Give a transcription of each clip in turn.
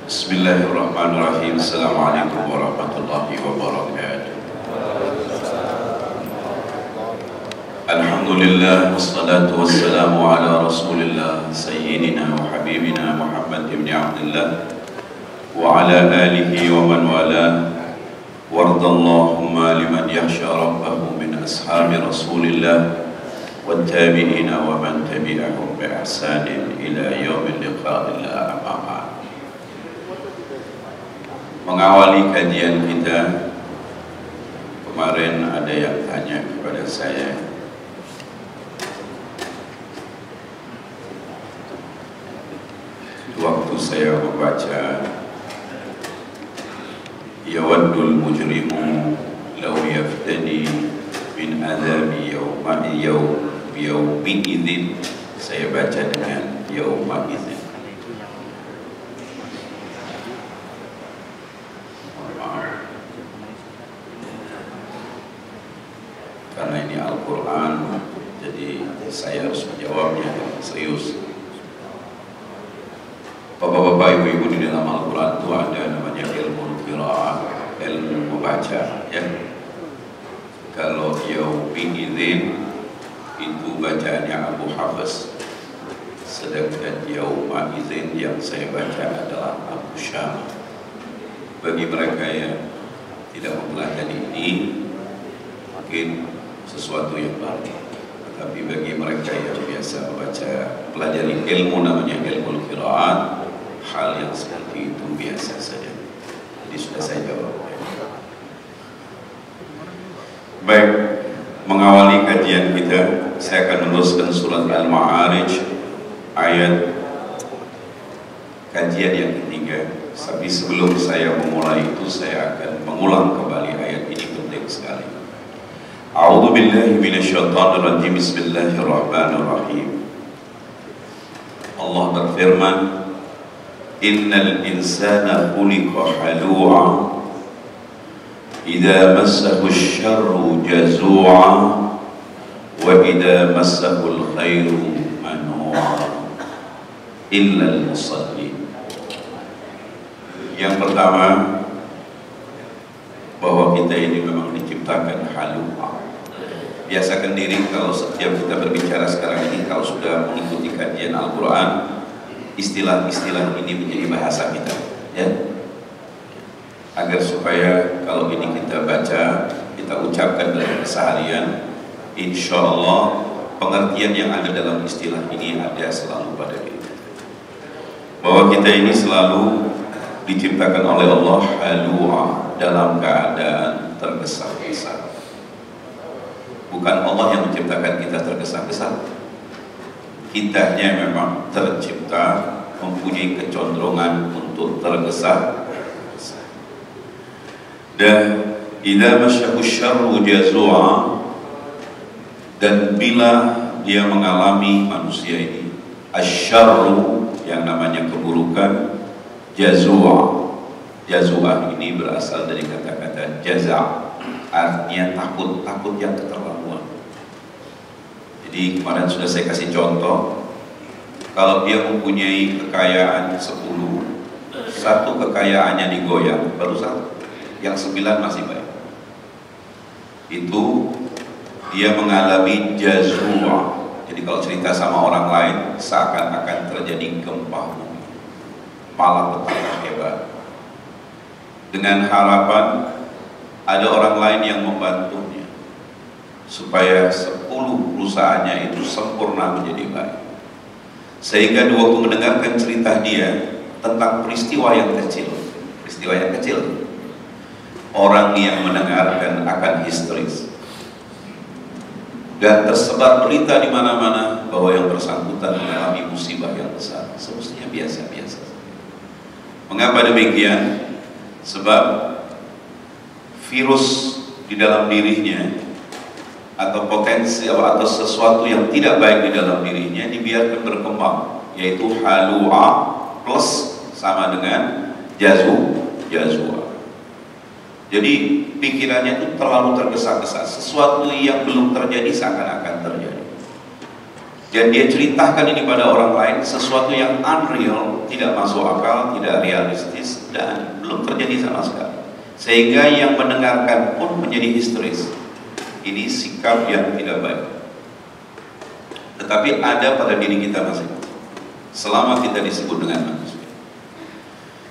Bismillahirrahmanirrahim. Assalamualaikum warahmatullahi wabarakatuh. Alhamdulillah wassalatu wassalamu ala Rasulillah sayyidina wa habibina Muhammad ibn Abdullah wa ala alihi wa man wala. Wardallahumma liman yakhsha rabbahu min ashabi Rasulillah والتابعين ومن تبعهم بإحسان إلى يوم اللقاء إلا أما بعد. Mengawali kajian kita, kemarin ada yang tanya kepada saya, waktu saya membaca yawaddul mujrimu law yaftadi min adzabi yawmi idzin, saya baca dengan yauma idzin. Karena ini Al-Quran, jadi saya harus menjawabnya dengan serius. Bapak-bapak, ibu-ibu, di dalam Al-Quran itu ada namanya ilmu qiraah, ilmu membaca, ya. Kalau yaumi idzin itu bacaannya Abu Hafs, sedangkan yauma idzin yang saya baca adalah Abu Syam. Bagi mereka yang tidak mempelajari ini mungkin sesuatu yang baru, tapi bagi mereka yang biasa membaca, pelajari ilmu namanya ilmu qiraat, hal yang seperti itu biasa saja. Jadi sudah saya jawab. Baik, mengawali kajian kita, saya akan meneruskan surat Al-Ma'arij ayat kajian yang ketiga. Tapi sebelum saya memulai itu, saya akan mengulang kembali ayat ini, penting sekali. A'udzu billahi minasyaitonir rajim. Bismillahirrahmanirrahim. Allah berfirman, innal insana khuliqa halu'a idza massahu asy-syarru jazu'a wa idza massahu al-khairu manu'a illa al-musallin. Yang pertama, bahwa kita ini memang diciptakan halu'a. Biasakan diri kalau setiap kita berbicara sekarang ini, kalau sudah mengikuti kajian Al-Quran, istilah-istilah ini menjadi bahasa kita, ya, agar supaya kalau ini kita baca, kita ucapkan dalam keseharian, insya Allah pengertian yang ada dalam istilah ini ada selalu pada kita. Bahwa kita ini selalu diciptakan oleh Allah halu'a, dalam keadaan tergesa-gesa. Bukan Allah yang menciptakan kita tergesa-gesa. Kitanya memang tercipta mempunyai kecondrongan untuk tergesa-gesa. Dan idza masyahu syarru jazu'a, dan bila dia mengalami, manusia ini, asyarru, yang namanya keburukan, jazu'a. Jazu'ah ini berasal dari kata-kata jaza', artinya takut, takut yang keterlaluan. Jadi kemarin sudah saya kasih contoh, kalau dia mempunyai kekayaan 10, satu kekayaannya digoyang, baru satu, yang 9 masih baik. Itu dia mengalami jazu'ah. Jadi kalau cerita sama orang lain, seakan-akan terjadi gempa bumi, malah betapa hebat. Dengan harapan ada orang lain yang membantunya supaya 10 perusahaannya itu sempurna menjadi baik. Sehingga waktu mendengarkan cerita dia tentang peristiwa yang kecil, orang yang mendengarkan akan histeris, dan tersebar berita di mana-mana bahwa yang bersangkutan mengalami musibah yang besar. Semestinya biasa-biasa. Mengapa demikian? Sebab virus di dalam dirinya, atau potensi atau sesuatu yang tidak baik di dalam dirinya dibiarkan berkembang, yaitu halu'a plus sama dengan jazu'ah. Jadi pikirannya itu terlalu tergesa-gesa, sesuatu yang belum terjadi seakan-akan terjadi. dan dia ceritakan ini pada orang lain, sesuatu yang unreal, tidak masuk akal, tidak realistis, dan belum terjadi sama sekali, sehingga yang mendengarkan pun menjadi histeris. Ini sikap yang tidak baik, tetapi ada pada diri kita masing-masing selama kita disebut dengan manusia.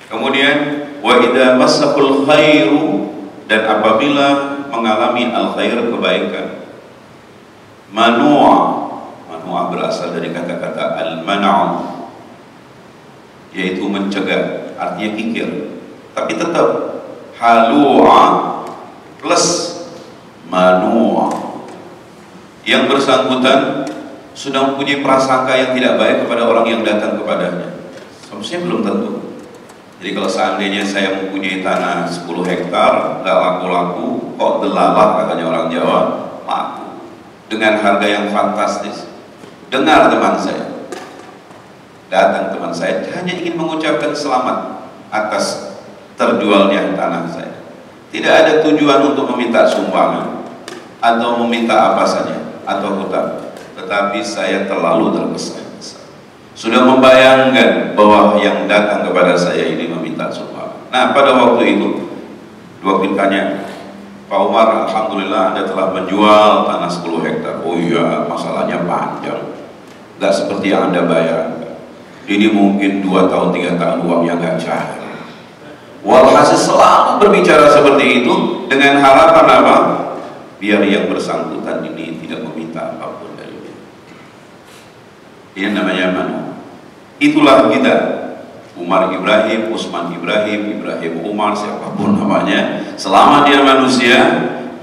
Kemudian wa idza massakul khairu, dan apabila mengalami al khair, kebaikan, manua berasal dari kata-kata al-man'u, yaitu mencegah, artinya kikir, tapi tetap halua plus manua. Yang bersangkutan sudah mempunyai prasangka yang tidak baik kepada orang yang datang kepadanya. Sebenarnya belum tentu. Jadi kalau seandainya saya mempunyai tanah 10 hektar, nggak laku-laku, kok delalah katanya orang Jawa, laku dengan harga yang fantastis. Dengar teman saya, datang teman saya hanya ingin mengucapkan selamat atas terjualnya tanah saya. Tidak ada tujuan untuk meminta sumbangan atau meminta apa saja atau hutang, tetapi saya terlalu tergesa-gesa, sudah membayangkan bahwa yang datang kepada saya ini meminta sumbangan. Nah, pada waktu itu ditanya, Pak Umar, alhamdulillah Anda telah menjual tanah 10 hektar. Oh iya, masalahnya panjang, nggak seperti yang Anda bayangkan. Ini mungkin 2 tahun 3 tahun uangnya nggak cair. Walhasil selalu berbicara seperti itu dengan harapan apa? Biar yang bersangkutan ini tidak meminta apapun dari dia. Ini namanya mana? Itulah kita, Umar Ibrahim, Usman Ibrahim, Ibrahim Umar, siapapun namanya, selama dia manusia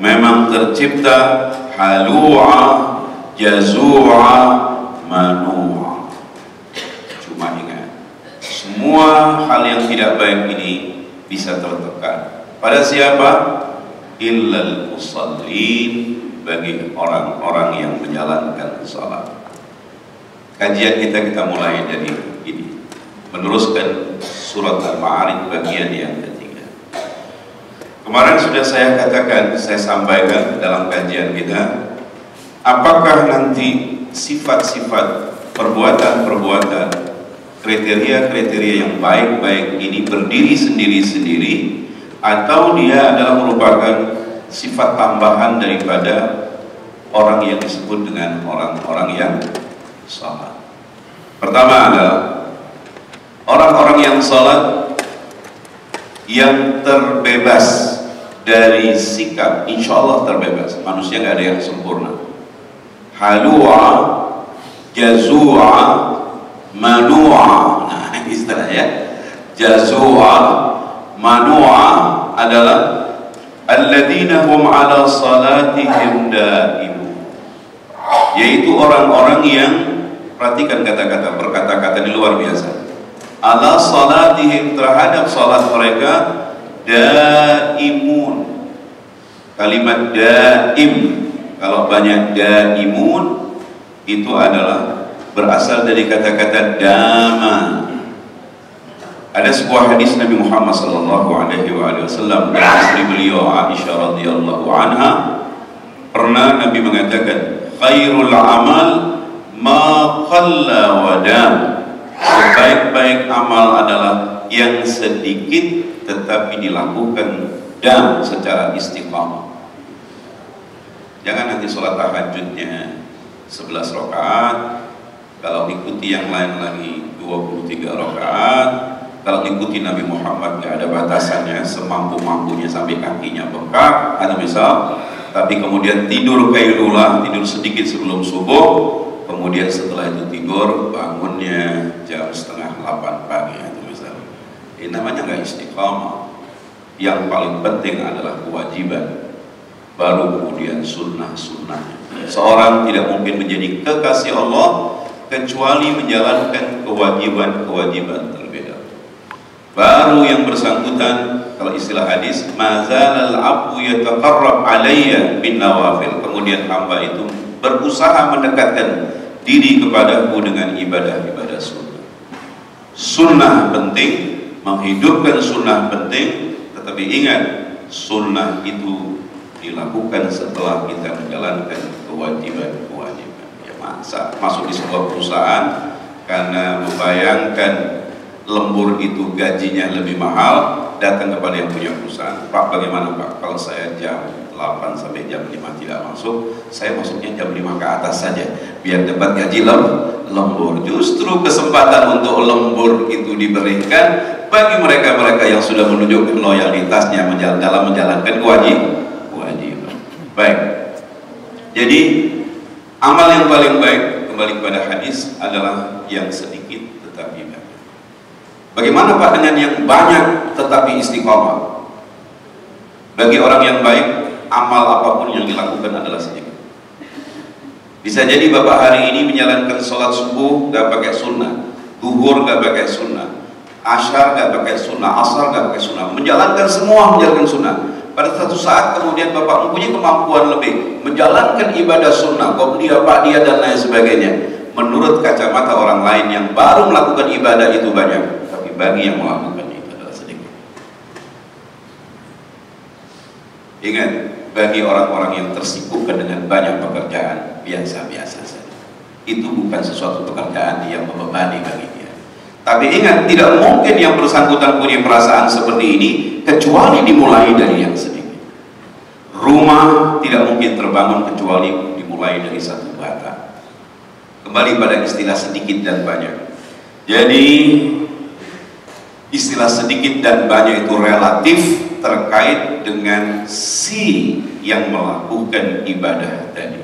memang tercipta halua, jazua, manua. Cuma ingat, semua hal yang tidak baik ini bisa tertekan pada siapa? Illal musallin, bagi orang-orang yang menjalankan salat. Kajian kita mulai dari ini, meneruskan surat Al-Ma'arij bagian yang ketiga. Kemarin sudah saya katakan, saya sampaikan dalam kajian kita, apakah nanti sifat-sifat perbuatan-perbuatan, kriteria-kriteria yang baik-baik ini berdiri sendiri-sendiri, atau dia adalah merupakan sifat tambahan daripada orang yang disebut dengan orang-orang yang salat. Pertama adalah orang-orang yang salat yang terbebas dari sikap, insya Allah terbebas. Manusia nggak ada yang sempurna. Halua, jazua, manua. Nah, ini istilahnya. Jazua, manua adalah alladzina hum ala salatihim daimun, yaitu orang-orang yang, perhatikan kata-kata, berkata-kata ini luar biasa, ala salatihim, terhadap salat mereka, daimun. Kalimat daim, kalau banyak daimun, itu adalah berasal dari kata-kata dama. Ada sebuah hadis Nabi Muhammad SAW dari istri beliau Aisyah radhiyallahu anha, pernah Nabi mengatakan, khairul amal ma qalla wa dam, sebaik-baik amal adalah yang sedikit tetapi dilakukan dan secara istiqamah. Jangan nanti sholat tahajudnya 11 rakaat, kalau ikuti yang lain lagi 23 rakaat, kalau ikuti Nabi Muhammad nggak ada batasannya, semampu-mampunya sampai kakinya bengkak, ada misal, tapi kemudian tidur kailulah, tidur sedikit sebelum subuh, kemudian setelah itu tidur, bangunnya jam 7:30 pagi, itu misal. Ini namanya nggak istiqamah. Yang paling penting adalah kewajiban, baru kemudian sunnah-sunnahnya. Seorang tidak mungkin menjadi kekasih Allah kecuali menjalankan kewajiban-kewajiban terlebih dahulu. Baru yang bersangkutan, kalau istilah hadis, mazalal abdu yataqarrab alayya bin nawafil, kemudian hamba itu berusaha mendekatkan diri kepadaku dengan ibadah-ibadah sunnah. Sunnah penting, menghidupkan sunnah penting, tetapi ingat, sunnah itu dilakukan setelah kita menjalankan kewajiban-kewajiban. Ya. Masa masuk di sebuah perusahaan karena membayangkan lembur itu gajinya lebih mahal, datang kepada yang punya perusahaan, Pak bagaimana Pak, kalau saya jam 8 sampai jam 5 tidak masuk, saya masuknya jam 5 ke atas saja biar dapat gaji lembur. Justru kesempatan untuk lembur itu diberikan bagi mereka-mereka yang sudah menunjukkan loyalitasnya dalam menjalankan kewajiban. Baik, jadi amal yang paling baik, kembali kepada hadis, adalah yang sedikit tetapi banyak. Bagaimana Pak dengan yang banyak tetapi istiqomah? Bagi orang yang baik, amal apapun yang dilakukan adalah sedikit. Bisa jadi Bapak hari ini menjalankan sholat subuh gak pakai sunnah, duhur gak pakai sunnah, asyar gak pakai sunnah, asar gak pakai sunnah, menjalankan semua menjalankan sunnah. Pada satu saat kemudian Bapak mempunyai kemampuan lebih menjalankan ibadah sunnah, qobliyah, ba'diyah dan lain sebagainya. Menurut kacamata orang lain yang baru melakukan ibadah itu banyak, tapi bagi yang melakukan itu adalah sedikit. Ingat, bagi orang-orang yang tersibukkan dengan banyak pekerjaan biasa-biasa saja, itu bukan sesuatu pekerjaan yang membebani bagi dia. Tapi ingat, tidak mungkin yang bersangkutan punya perasaan seperti ini kecuali dimulai dari yang sedikit. Rumah tidak mungkin terbangun kecuali dimulai dari satu bata. Kembali pada istilah sedikit dan banyak. Jadi istilah sedikit dan banyak itu relatif terkait dengan si yang melakukan ibadah tadi.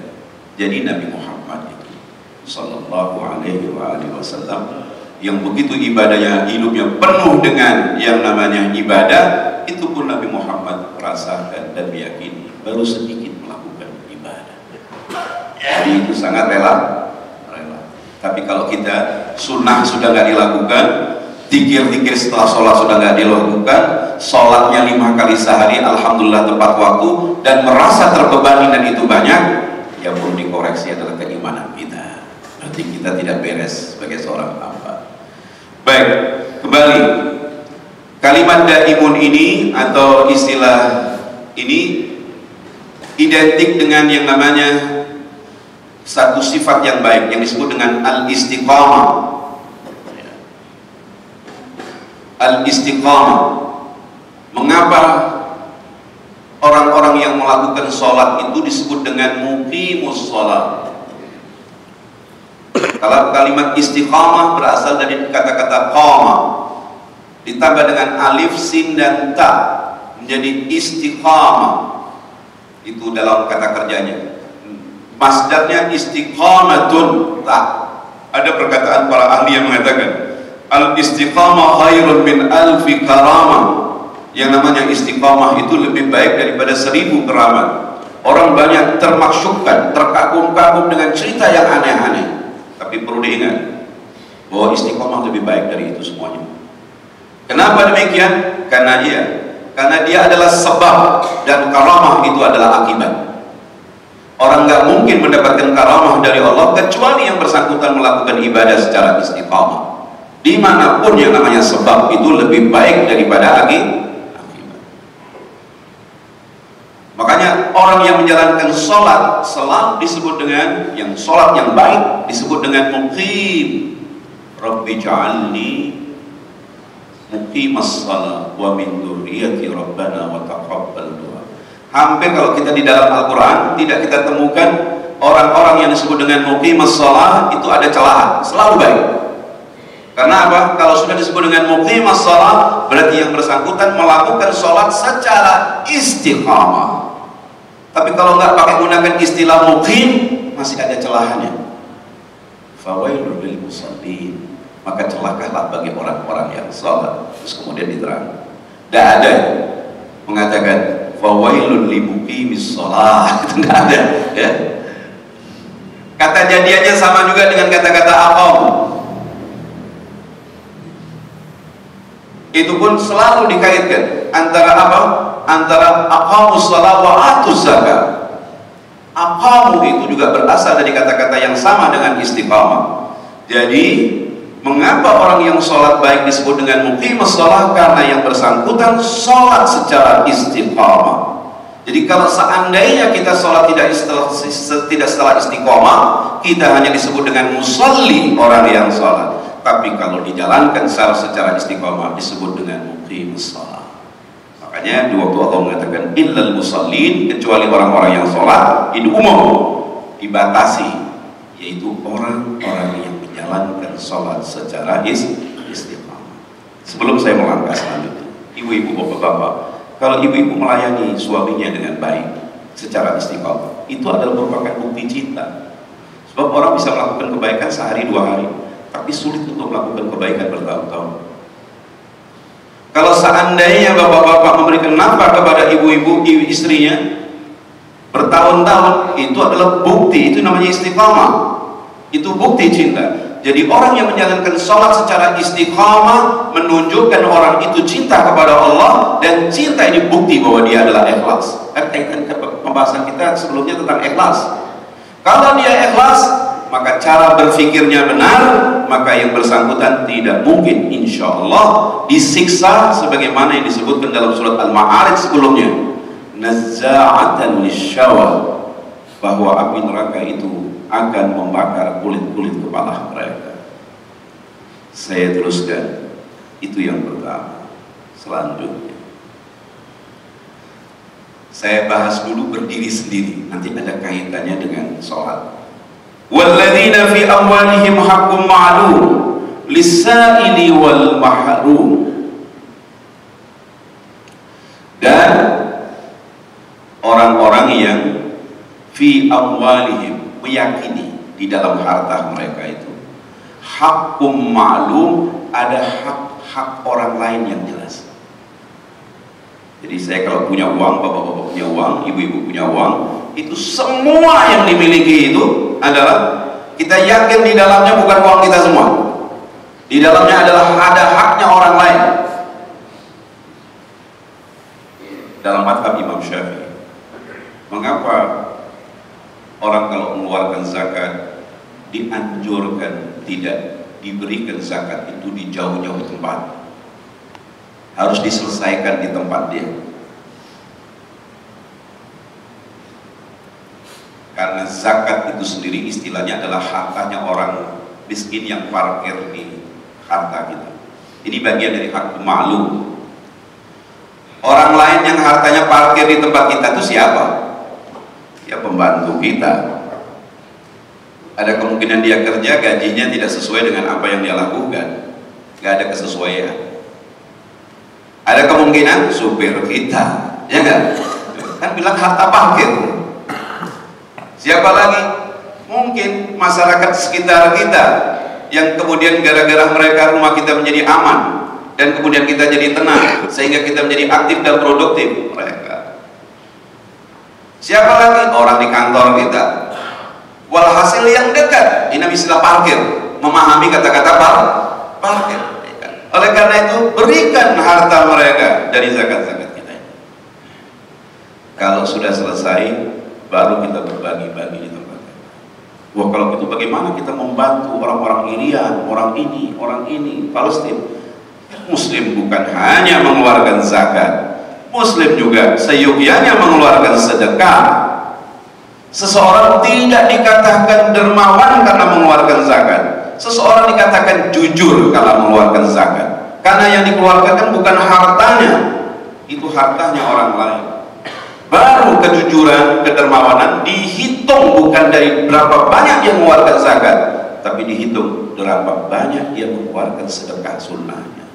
Jadi Nabi Muhammad itu Sallallahu Alaihi Wasallam yang begitu ibadahnya, hidupnya penuh dengan yang namanya ibadah, itu pun Nabi Muhammad merasakan dan meyakini baru sedikit melakukan ibadah. Jadi itu sangat rela. Tapi kalau kita sunnah sudah nggak dilakukan, zikir-zikir setelah sholat sudah nggak dilakukan, sholatnya 5 kali sehari alhamdulillah tepat waktu, dan merasa terbebani dan itu banyak, yang perlu dikoreksi adalah keimanan kita. Berarti kita tidak beres sebagai seorang hamba. Baik, kembali kalimat daimun ini atau istilah ini identik dengan yang namanya satu sifat yang baik yang disebut dengan al-istiqamah. Al-istiqamah. Mengapa orang-orang yang melakukan sholat itu disebut dengan muqimus sholat? Kalau kalimat istiqamah berasal dari kata-kata qama ditambah dengan alif, sin dan ta menjadi istiqamah. Itu dalam kata kerjanya. Masdarnya istiqamatun ta. Ada perkataan para ahli yang mengatakan al-istiqamah khairun min alfi karamah. Yang namanya istiqamah itu lebih baik daripada 1000 keramat. Orang banyak termaksudkan, terkagum-kagum dengan cerita yang aneh-aneh. Tapi perlu diingat bahwa istiqamah lebih baik dari itu semuanya. Kenapa demikian? Karena dia adalah sebab dan karamah itu adalah akibat. Orang nggak mungkin mendapatkan karamah dari Allah kecuali yang bersangkutan melakukan ibadah secara istiqamah. Dimanapun yang namanya sebab itu lebih baik daripada akibat. Makanya orang yang menjalankan sholat selalu disebut dengan yang sholat yang baik disebut dengan muqim. Rabbi ja'alni muqimas shalah wa min dzurriyyati rabbana wa taqabbal du'a. Hampir kalau kita di dalam Al-Quran tidak kita temukan orang-orang yang disebut dengan muqimas shalah itu ada celahan, selalu baik. Karena apa? Kalau sudah disebut dengan muqimas shalah berarti yang bersangkutan melakukan sholat secara istiqamah. Tapi kalau nggak pakai gunakan istilah muqim masih ada celahannya. Fawailul lil musallin, maka celakalah bagi orang-orang yang sholat. Terus kemudian diterang. Tidak ada mengatakan fawailul li muqimis shalah, itu nggak ada. Ya. Kata jadiannya sama juga dengan kata-kata aqam. Itu pun selalu dikaitkan antara apa? Antara aqamus shalah wa atuz zakat. Aqamu itu juga berasal dari kata-kata yang sama dengan istiqamah. Jadi mengapa orang yang sholat baik disebut dengan muqimus shalah? Karena yang bersangkutan sholat secara istiqamah. Jadi kalau seandainya kita sholat tidak setelah istiqomah, kita hanya disebut dengan musalli, orang yang sholat. Tapi kalau dijalankan secara istiqomah disebut dengan muqimus sholat. Makanya di waktu Allah mengatakan illal musallin, kecuali orang-orang yang sholat, ini umum dibatasi, yaitu orang-orang yang menjalankan sholat secara istiqomah. Sebelum saya melangkah selanjutnya, ibu-ibu, bapak-bapak, kalau ibu-ibu melayani suaminya dengan baik secara istiqomah, itu adalah merupakan bukti cinta. Sebab orang bisa melakukan kebaikan sehari dua hari, tapi sulit untuk melakukan kebaikan bertahun-tahun. Kalau seandainya bapak-bapak memberikan nafkah kepada ibu-ibu, istrinya bertahun-tahun, itu adalah bukti, itu namanya istiqomah. Itu bukti cinta. Jadi orang yang menjalankan sholat secara istiqamah menunjukkan orang itu cinta kepada Allah, dan cinta ini bukti bahwa dia adalah ikhlas. Kaitan pembahasan kita sebelumnya tentang ikhlas. Kalau dia ikhlas, maka cara berfikirnya benar, maka yang bersangkutan tidak mungkin insya Allah disiksa sebagaimana yang disebutkan dalam surat Al-Ma'arij sebelumnya, nazza'atan lisyawa, bahwa api neraka itu akan membakar kulit-kulit kepala mereka. Saya teruskan, itu yang pertama. Selanjutnya saya bahas dulu berdiri sendiri, nanti ada kaitannya dengan sholat. Walladzina fi amwalihim haqqun ma'lum lis-sa'ili wal mahrum. Dan orang-orang yang fi amwalihim, meyakini di dalam harta mereka itu haqqum ma'lum, ada hak-hak orang lain yang jelas. Jadi saya kalau punya uang, bapak-bapak punya uang, ibu-ibu punya uang, itu semua yang dimiliki itu adalah kita yakin di dalamnya bukan uang kita semua. Di dalamnya adalah ada haknya orang lain. Dalam mazhab Imam Syafi'i, mengapa orang kalau mengeluarkan zakat dianjurkan tidak diberikan zakat itu di jauh-jauh tempat, harus diselesaikan di tempat dia? Karena zakat itu sendiri istilahnya adalah hartanya orang miskin yang parkir di harta kita. Ini bagian dari hak maklum. Orang lain yang hartanya parkir di tempat kita itu siapa? Ya pembantu kita. Ada kemungkinan dia kerja, gajinya tidak sesuai dengan apa yang dia lakukan, nggak ada kesesuaian. Ada kemungkinan supir kita, ya kan bilang harta parkir. Siapa lagi? Mungkin masyarakat sekitar kita yang kemudian gara-gara mereka rumah kita menjadi aman dan kemudian kita jadi tenang sehingga kita menjadi aktif dan produktif. Mereka. Siapa lagi? Orang di kantor kita. Walhasil yang dekat, ini istilah parkir, memahami kata-kata parkir. Oleh karena itu berikan harta mereka dari zakat-zakat kita. Kalau sudah selesai, baru kita berbagi-bagi di tempat. Wah, kalau gitu bagaimana kita membantu orang-orang Irian, orang ini, Palestina? Muslim bukan hanya mengeluarkan zakat, Muslim juga seyogyanya mengeluarkan sedekah. Seseorang tidak dikatakan dermawan karena mengeluarkan zakat. Seseorang dikatakan jujur kalau mengeluarkan zakat, karena yang dikeluarkan kan bukan hartanya, itu hartanya orang lain. Baru kejujuran, kedermawanan dihitung bukan dari berapa banyak yang mengeluarkan zakat, tapi dihitung berapa banyak yang mengeluarkan sedekah sunnahnya.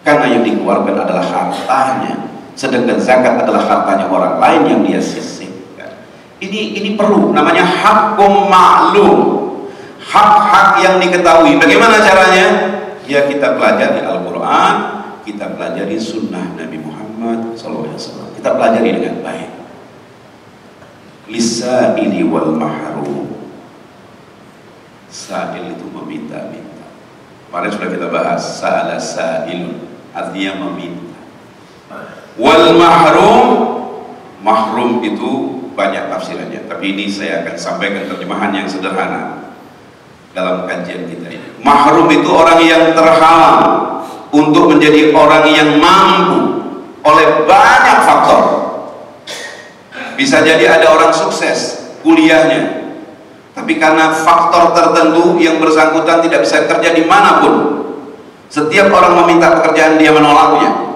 Karena yang dikeluarkan adalah hartanya, sedangkan zakat adalah hartanya orang lain yang dia sisihkan. Ini perlu, namanya haqqum ma'lum, hak-hak yang diketahui. Bagaimana caranya? Ya kita pelajari Al-Quran, kita pelajari sunnah Nabi Muhammad SAW, kita pelajari dengan baik. Lis-sa'ili wal mahrum. Sa'il itu meminta-minta. Kemarin sudah kita bahas, sa'ala sa'ilun, artinya meminta. Wal mahrum, mahrum itu banyak tafsirannya, tapi ini saya akan sampaikan terjemahan yang sederhana dalam kajian kita ini. Mahrum itu orang yang terhalang untuk menjadi orang yang mampu oleh banyak faktor. Bisa jadi ada orang sukses kuliahnya, tapi karena faktor tertentu yang bersangkutan tidak bisa kerja dimanapun. Setiap orang meminta pekerjaan dia menolaknya,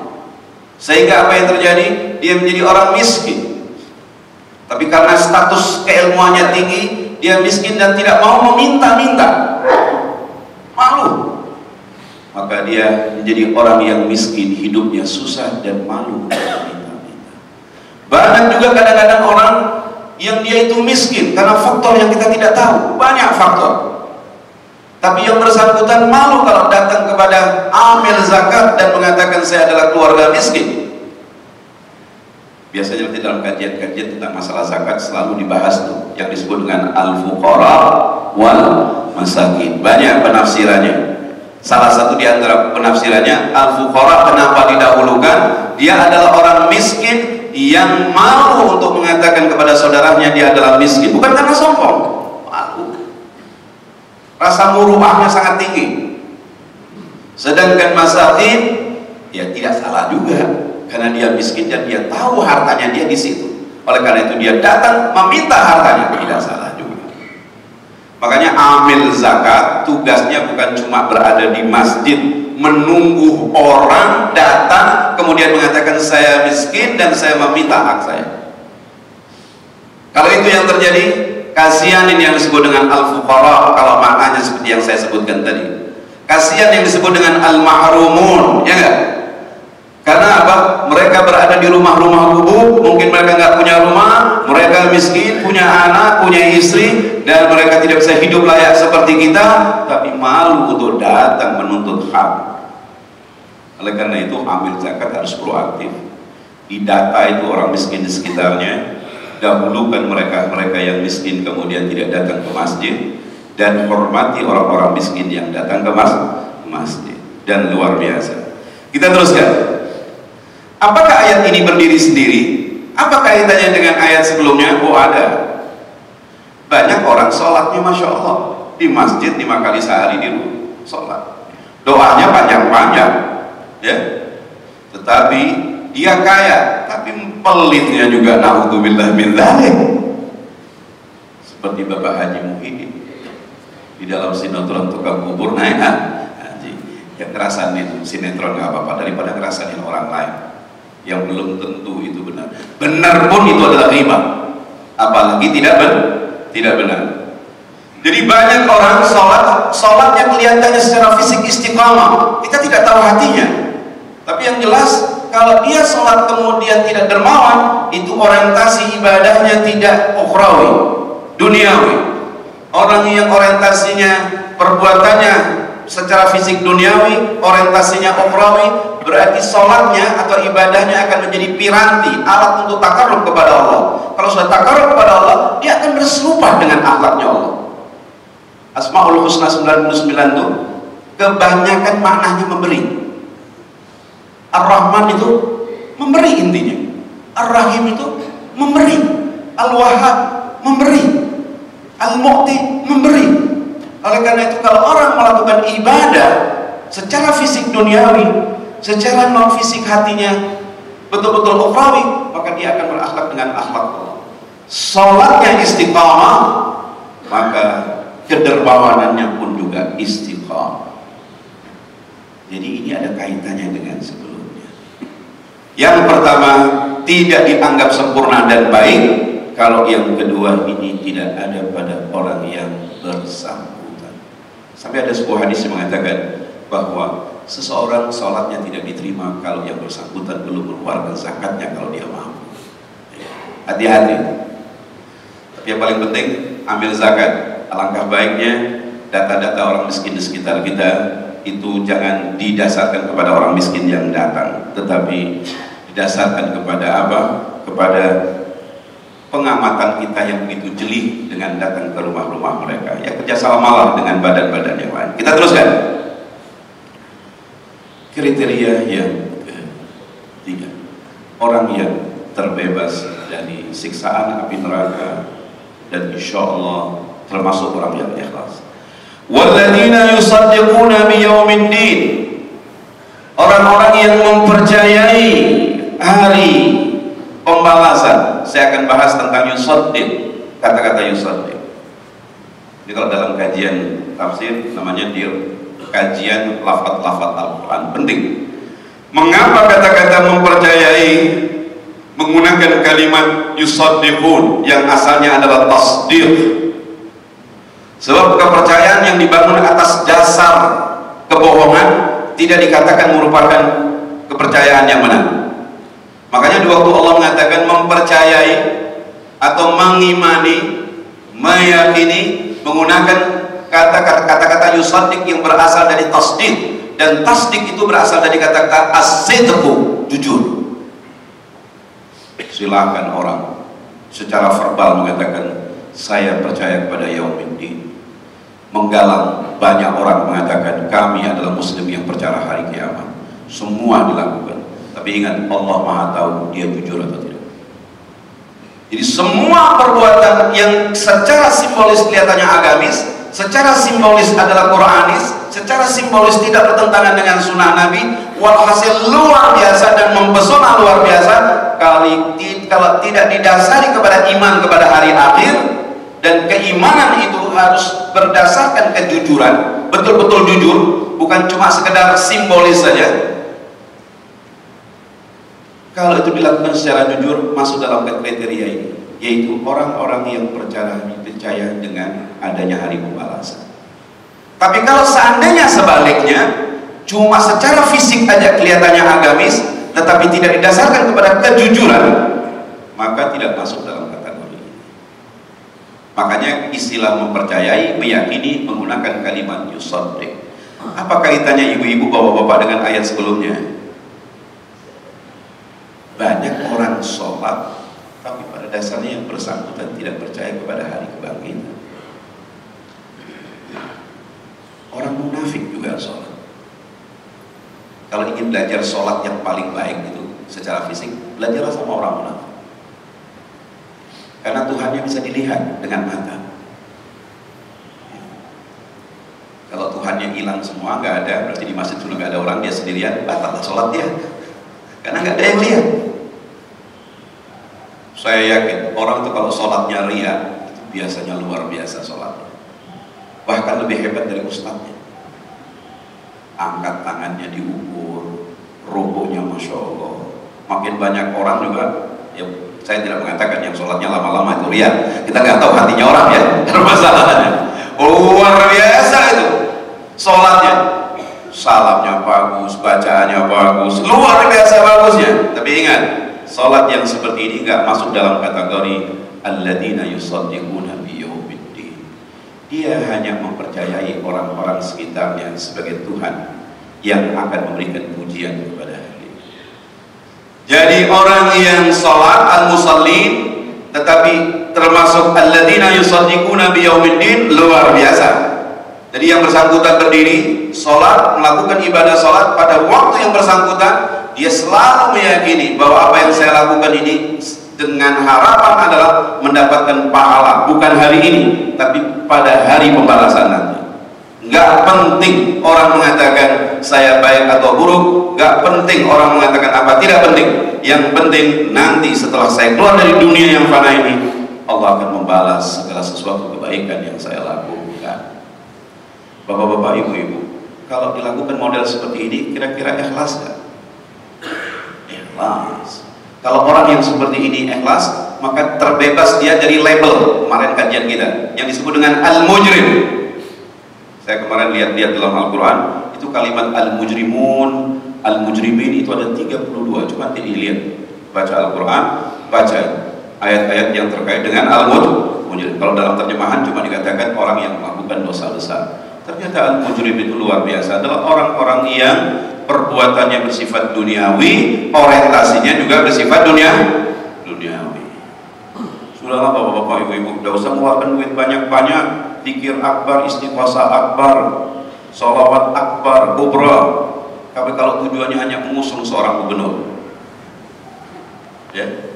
sehingga apa yang terjadi? Dia menjadi orang miskin. Tapi karena status keilmuannya tinggi, dia miskin dan tidak mau meminta-minta, malu. Maka dia menjadi orang yang miskin, hidupnya susah dan malu meminta-minta. Banyak juga kadang-kadang orang yang dia itu miskin karena faktor yang kita tidak tahu, banyak faktor. Tapi yang bersangkutan malu kalau datang kepada amil zakat dan mengatakan saya adalah keluarga miskin. Biasanya nanti dalam kajian-kajian tentang masalah zakat selalu dibahas tuh yang disebut dengan al-fuqara wal masakin. Banyak penafsirannya. Salah satu di antara penafsirannya, al-fuqara kenapa didahulukan? Dia adalah orang miskin yang malu untuk mengatakan kepada saudaranya dia adalah miskin, bukan karena sombong, malu. Rasa muruahnya sangat tinggi. Sedangkan masakin ya tidak salah juga, karena dia miskin dan dia tahu hartanya dia di situ. Oleh karena itu dia datang meminta hartanya, tidak salah juga. Makanya amil zakat tugasnya bukan cuma berada di masjid menunggu orang datang kemudian mengatakan saya miskin dan saya meminta hak saya. Kalau itu yang terjadi, kasihan ini yang disebut dengan al-fuqara, kalau maknanya seperti yang saya sebutkan tadi. Kasihan yang disebut dengan al-mahrumun, ya enggak? Karena apa? Mereka berada di rumah-rumah gubuk, mungkin mereka nggak punya rumah, mereka miskin, punya anak, punya istri, dan mereka tidak bisa hidup layak seperti kita, tapi malu untuk datang menuntut hak. Oleh karena itu, amil zakat harus proaktif. Didata itu orang miskin di sekitarnya, dahulukan mereka yang miskin kemudian tidak datang ke masjid, dan hormati orang-orang miskin yang datang ke masjid. Dan luar biasa. Kita teruskan. Apakah ayat ini berdiri sendiri? Apa kaitannya dengan ayat sebelumnya? Oh ada. Banyak orang sholatnya Masya Allah di masjid 5 kali sehari di rumah sholat. Doanya panjang-panjang, ya. Tetapi dia kaya, tapi pelitnya juga na'udzubillah min dzalik. Seperti Bapak Haji Muhyiddin di dalam sinetron tukang kubur naik haji. Yang ngerasain itu sinetron nggak apa-apa daripada ngerasain orang lain yang belum tentu itu benar. Benar pun itu adalah riba, apalagi tidak benar. Jadi banyak orang sholatnya kelihatannya secara fisik istiqamah, kita tidak tahu hatinya. Tapi yang jelas kalau dia sholat kemudian tidak dermawan, itu orientasi ibadahnya tidak ukhrawi, duniawi. Orang yang orientasinya perbuatannya secara fisik duniawi, orientasinya ukhrawi, berarti sholatnya atau ibadahnya akan menjadi piranti, alat untuk takarrub kepada Allah. Kalau sudah takarrub kepada Allah, dia akan berserupa dengan akhlaknya Allah. Asmaul Husna 99 itu kebanyakan maknanya memberi. Ar-Rahman itu memberi intinya, Ar-Rahim itu memberi, Al-Wahhab memberi, Al-Mu'ti memberi. Oleh karena itu kalau orang melakukan ibadah secara fisik duniawi, secara non fisik hatinya betul-betul ukhrawi, maka dia akan berakhlak dengan akhlak Allah. Salatnya istiqamah, maka kedermawanannya pun juga istiqamah. Jadi ini ada kaitannya dengan sebelumnya. Yang pertama, tidak dianggap sempurna dan baik kalau yang kedua ini tidak ada pada orang yang bersangkutan. Sampai ada sebuah hadis yang mengatakan bahwa seseorang sholatnya tidak diterima kalau yang bersangkutan belum mengeluarkan zakatnya kalau dia mampu. Hati-hati. Tapi yang paling penting ambil zakat. Alangkah baiknya data-data orang miskin di sekitar kita itu jangan didasarkan kepada orang miskin yang datang, tetapi didasarkan kepada apa? Kepada pengamatan kita yang begitu jeli dengan datang ke rumah-rumah mereka. Ya kerjasamalah dengan badan-badan yang lain. Kita teruskan. Kriteria yang ketiga, orang yang terbebas dari siksaan api neraka dan insya Allah termasuk orang yang ikhlas. Walladzina yusaddiquna biyaumiddin, orang-orang yang mempercayai hari pembalasan. saya akan bahas tentang yusaddiq, kata-kata yusaddiq. Ini kalau dalam kajian tafsir namanya kajian lafaz-lafaz Al-Quran, penting. Mengapa kata-kata mempercayai menggunakan kalimat yusaddiqun yang asalnya adalah tasdiq? Sebab kepercayaan yang dibangun atas dasar kebohongan tidak dikatakan merupakan kepercayaan yang benar. Makanya di waktu Allah mengatakan mempercayai atau mengimani, meyakini, menggunakan kata-kata yusaddiq yang berasal dari tasdiq, dan tasdiq itu berasal dari kata-kata as-sidqu, jujur. Silakan orang secara verbal mengatakan saya percaya kepada yaumiddin, menggalang banyak orang mengatakan kami adalah muslim yang percaya hari kiamat. Semua dilakukan, tapi ingat Allah Maha tahu dia jujur atau tidak. Jadi semua perbuatan yang secara simbolis kelihatannya agamis, secara simbolis adalah Quranis, secara simbolis tidak bertentangan dengan sunnah Nabi, walhasil luar biasa dan mempesona luar biasa, kalau tidak didasari kepada iman kepada hari akhir, dan keimanan itu harus berdasarkan kejujuran, betul-betul jujur, bukan cuma sekedar simbolis saja. Kalau itu dilakukan secara jujur, masuk dalam kriteria ini, yaitu orang-orang yang percaya dengan adanya hari pembalasan. Tapi kalau seandainya sebaliknya, cuma secara fisik aja kelihatannya agamis, tetapi tidak didasarkan kepada kejujuran, maka tidak masuk dalam kategori ini. Makanya istilah mempercayai, meyakini menggunakan kalimat yusaddiq. Apa kaitannya ibu-ibu, bapak-bapak dengan ayat sebelumnya? Banyak orang sholat, tapi pada dasarnya yang bersangkutan tidak percaya kepada hari kebangkitan. Orang munafik juga sholat. Kalau ingin belajar sholat yang paling baik itu secara fisik, belajarlah sama orang munafik. Karena Tuhannya bisa dilihat dengan mata. Kalau Tuhannya hilang semua, nggak ada, berarti di masjid sudah nggak ada orang, dia sendirian, batallah sholat dia. Karena nggak ada yang lihat. Saya yakin orang itu kalau sholatnya ria, itu biasanya luar biasa sholatnya. Bahkan lebih hebat dari ustadznya. Angkat tangannya diukur, rukunya masya Allah. Makin banyak orang juga, ya saya tidak mengatakan yang sholatnya lama-lama itu ria. Kita nggak tahu hatinya orang ya, masalahnya. Luar biasa itu sholatnya. Salamnya bagus, bacaannya bagus, luar biasa bagusnya. Tapi ingat, salat yang seperti ini nggak masuk dalam kategori alladzina yusaddiquna biyaumiddin. Dia hanya mempercayai orang-orang sekitarnya sebagai Tuhan yang akan memberikan pujian kepada hari. Jadi orang yang salat al-musallin tetapi termasuk alladzina yusaddiquna biyaumiddin, luar biasa. Jadi yang bersangkutan berdiri, sholat, melakukan ibadah sholat pada waktu yang bersangkutan, dia selalu meyakini bahwa apa yang saya lakukan ini dengan harapan adalah mendapatkan pahala, bukan hari ini, tapi pada hari pembalasan nanti. Nggak penting orang mengatakan saya baik atau buruk, nggak penting orang mengatakan apa, tidak penting. Yang penting nanti setelah saya keluar dari dunia yang fana ini, Allah akan membalas segala sesuatu kebaikan yang saya lakukan. Bapak-bapak, ibu-ibu, kalau dilakukan model seperti ini, kira-kira ikhlas gak? Ikhlas. Kalau orang yang seperti ini ikhlas, maka terbebas dia dari label kemarin kajian kita yang disebut dengan al-mujrim. Saya kemarin lihat-lihat dalam Al-Quran, itu kalimat al-mujrimun, al-mujrimin itu ada 32. Cuma dilihat, baca Al-Quran, baca ayat-ayat yang terkait dengan al-mujrim. Kalau dalam terjemahan cuma dikatakan orang yang melakukan dosa besar. Ternyata al-mujrim itu luar biasa, adalah orang-orang yang perbuatannya bersifat duniawi, orientasinya juga bersifat duniawi. Sudahlah bapak-bapak, ibu-ibu, tidak usah mengeluarkan duit banyak-banyak, zikir akbar, istighfar akbar, sholawat akbar, kubra. Tapi kalau tujuannya hanya mengusung seorang gubernur, ya,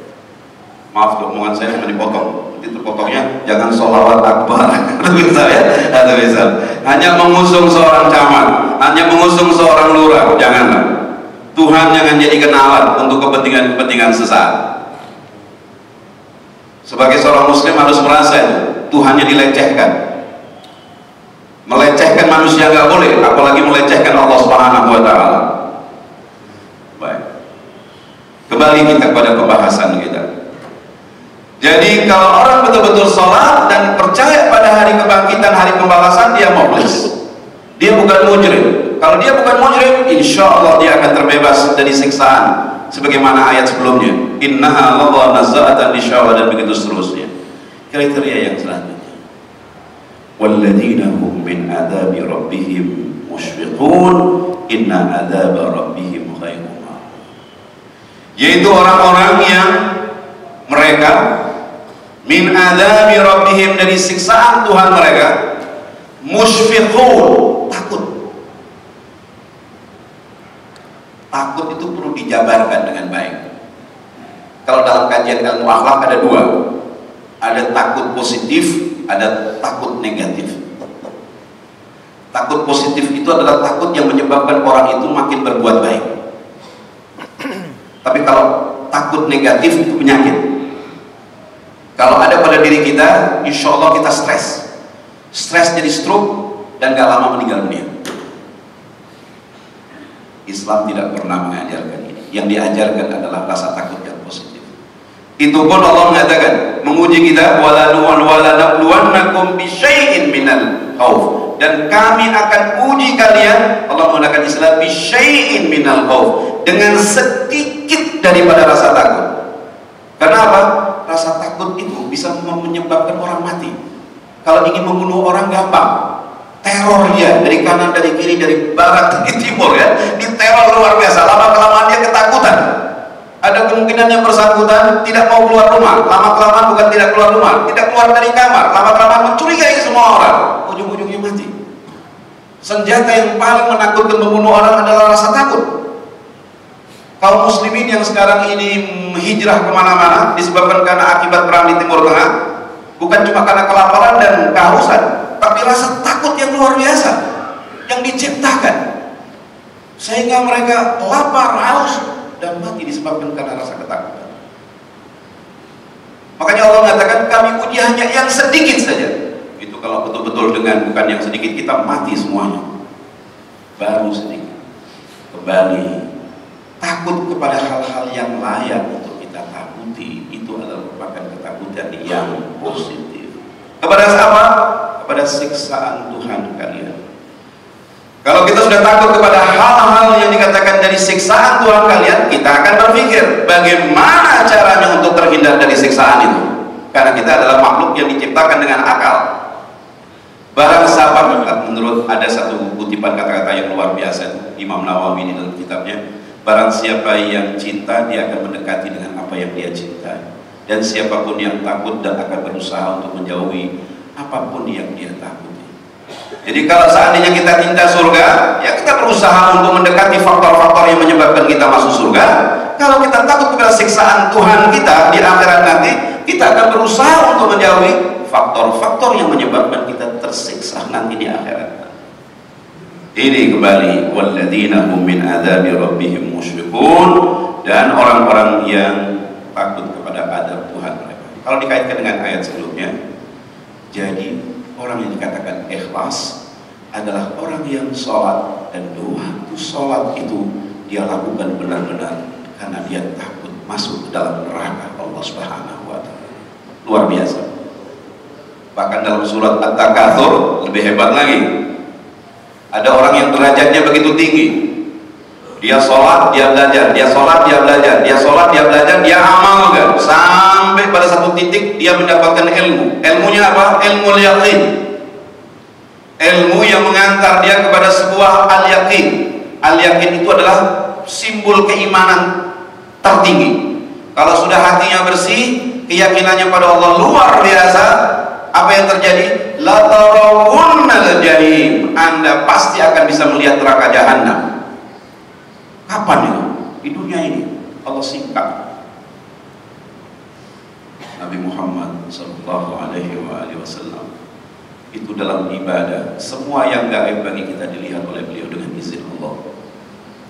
maaf omongan saya cuma dipotong. Itu potongnya jangan sholawat akbar atau misal ya, atau misal hanya mengusung seorang camat, hanya mengusung seorang lurah, janganlah. Tuhan jangan jadi kenalan untuk kepentingan-kepentingan sesat. Sebagai seorang muslim harus merasa Tuhannya dilecehkan. Melecehkan manusia nggak boleh, apalagi melecehkan Allah Subhanahu wa Ta'ala. Baik, kembali kita pada pembahasan kita. Jadi kalau orang betul-betul sholat dan percaya pada hari kebangkitan, hari pembalasan, dia mukhlis, dia bukan mujrim. Kalau dia bukan mujrim, insya Allah dia akan terbebas dari siksaan, sebagaimana ayat sebelumnya, innaha ladha nazza'atan lisyawa, dan begitu seterusnya. Kriteria yang selanjutnya, walladzina hum min adzabi rabbihim musyfiqun inna adzaba rabbihim ghairu ma'mun, yaitu orang-orang yang mereka min adzabi rabbihim, dari siksaan Tuhan mereka, musyfiqun, takut. Takut itu perlu dijabarkan dengan baik. Kalau dalam kajian ilmu akhlak ada dua, ada takut positif, ada takut negatif. Takut positif itu adalah takut yang menyebabkan orang itu makin berbuat baik. Tapi kalau takut negatif itu penyakit. Kalau ada pada diri kita, insya Allah kita stres. Stres jadi stroke dan gak lama meninggal dunia. Islam tidak pernah mengajarkan ini. Yang diajarkan adalah rasa takut yang positif. Itu pun Allah mengatakan, menguji kita, walanabluwannakum bisyai'in minal khauf, dan kami akan uji kalian, Allah menggunakan istilah bisyai'in minal khauf, dengan sedikit daripada rasa takut. Kenapa? Rasa takut itu bisa menyebabkan orang mati. Kalau ingin membunuh orang gampang, teror dia dari kanan, dari kiri, dari barat, dari timur, ya, diteror luar biasa. Lama-kelamaan dia ketakutan. Ada kemungkinan yang bersangkutan tidak mau keluar rumah. Lama-kelamaan bukan tidak keluar rumah, tidak keluar dari kamar. Lama-kelamaan mencurigai semua orang. Ujung-ujungnya mati. Senjata yang paling menakutkan membunuh orang adalah rasa takut. Kaum muslimin yang sekarang ini hijrah kemana-mana disebabkan karena akibat perang di Timur Tengah, bukan cuma karena kelaparan dan kehausan, tapi rasa takut yang luar biasa yang diciptakan, sehingga mereka lapar, haus, dan mati disebabkan karena rasa ketakutan. Makanya Allah mengatakan kami uji hanya yang sedikit saja. Itu kalau betul-betul dengan bukan yang sedikit, kita mati semuanya. Baru sedikit. Kembali takut kepada hal-hal yang layak untuk kita takuti, itu adalah merupakan ketakutan yang positif. Kepada siapa? Kepada siksaan Tuhan kalian. Kalau kita sudah takut kepada hal-hal yang dikatakan dari siksaan Tuhan kalian, kita akan berpikir bagaimana caranya untuk terhindar dari siksaan itu. Karena kita adalah makhluk yang diciptakan dengan akal. Barang siapa, menurut ada satu kutipan kata-kata yang luar biasa Imam Nawawi di dalam kitabnya, barang siapa yang cinta, dia akan mendekati dengan apa yang dia cintai. Dan siapapun yang takut dan akan berusaha untuk menjauhi apapun yang dia takuti. Jadi kalau seandainya kita cinta surga, ya kita berusaha untuk mendekati faktor-faktor yang menyebabkan kita masuk surga. Kalau kita takut kepada siksaan Tuhan kita di akhirat nanti, kita akan berusaha untuk menjauhi faktor-faktor yang menyebabkan kita tersiksa nanti di akhirat. Ini kembali walladzina hum min adzabi rabbihim musyfiqun, dan orang-orang yang takut kepada azab Tuhan mereka. Kalau dikaitkan dengan ayat sebelumnya, jadi orang yang dikatakan ikhlas adalah orang yang sholat, dan waktu sholat itu dia lakukan benar-benar karena dia takut masuk ke dalam neraka Allah Subhanahu wa Ta'ala. Luar biasa. Bahkan dalam surat At-Takatsur lebih hebat lagi. Ada orang yang derajatnya begitu tinggi. Dia sholat, dia belajar, dia sholat, dia belajar, dia sholat, dia belajar, dia amalkan sampai pada satu titik dia mendapatkan ilmu. Ilmunya apa? Ilmu yakin. Ilmu yang mengantar dia kepada sebuah al-yakin. Al-yakin itu adalah simbol keimanan tertinggi. Kalau sudah hatinya bersih, keyakinannya pada Allah luar biasa, apa yang terjadi? La tarawunnal jahim, Anda pasti akan bisa melihat neraka jahanam. Kapan itu? Di dunia ini. Allah singkat. Nabi Muhammad sallallahu alaihi wasallam itu dalam ibadah, semua yang gaib bagi kita dilihat oleh beliau dengan izin Allah.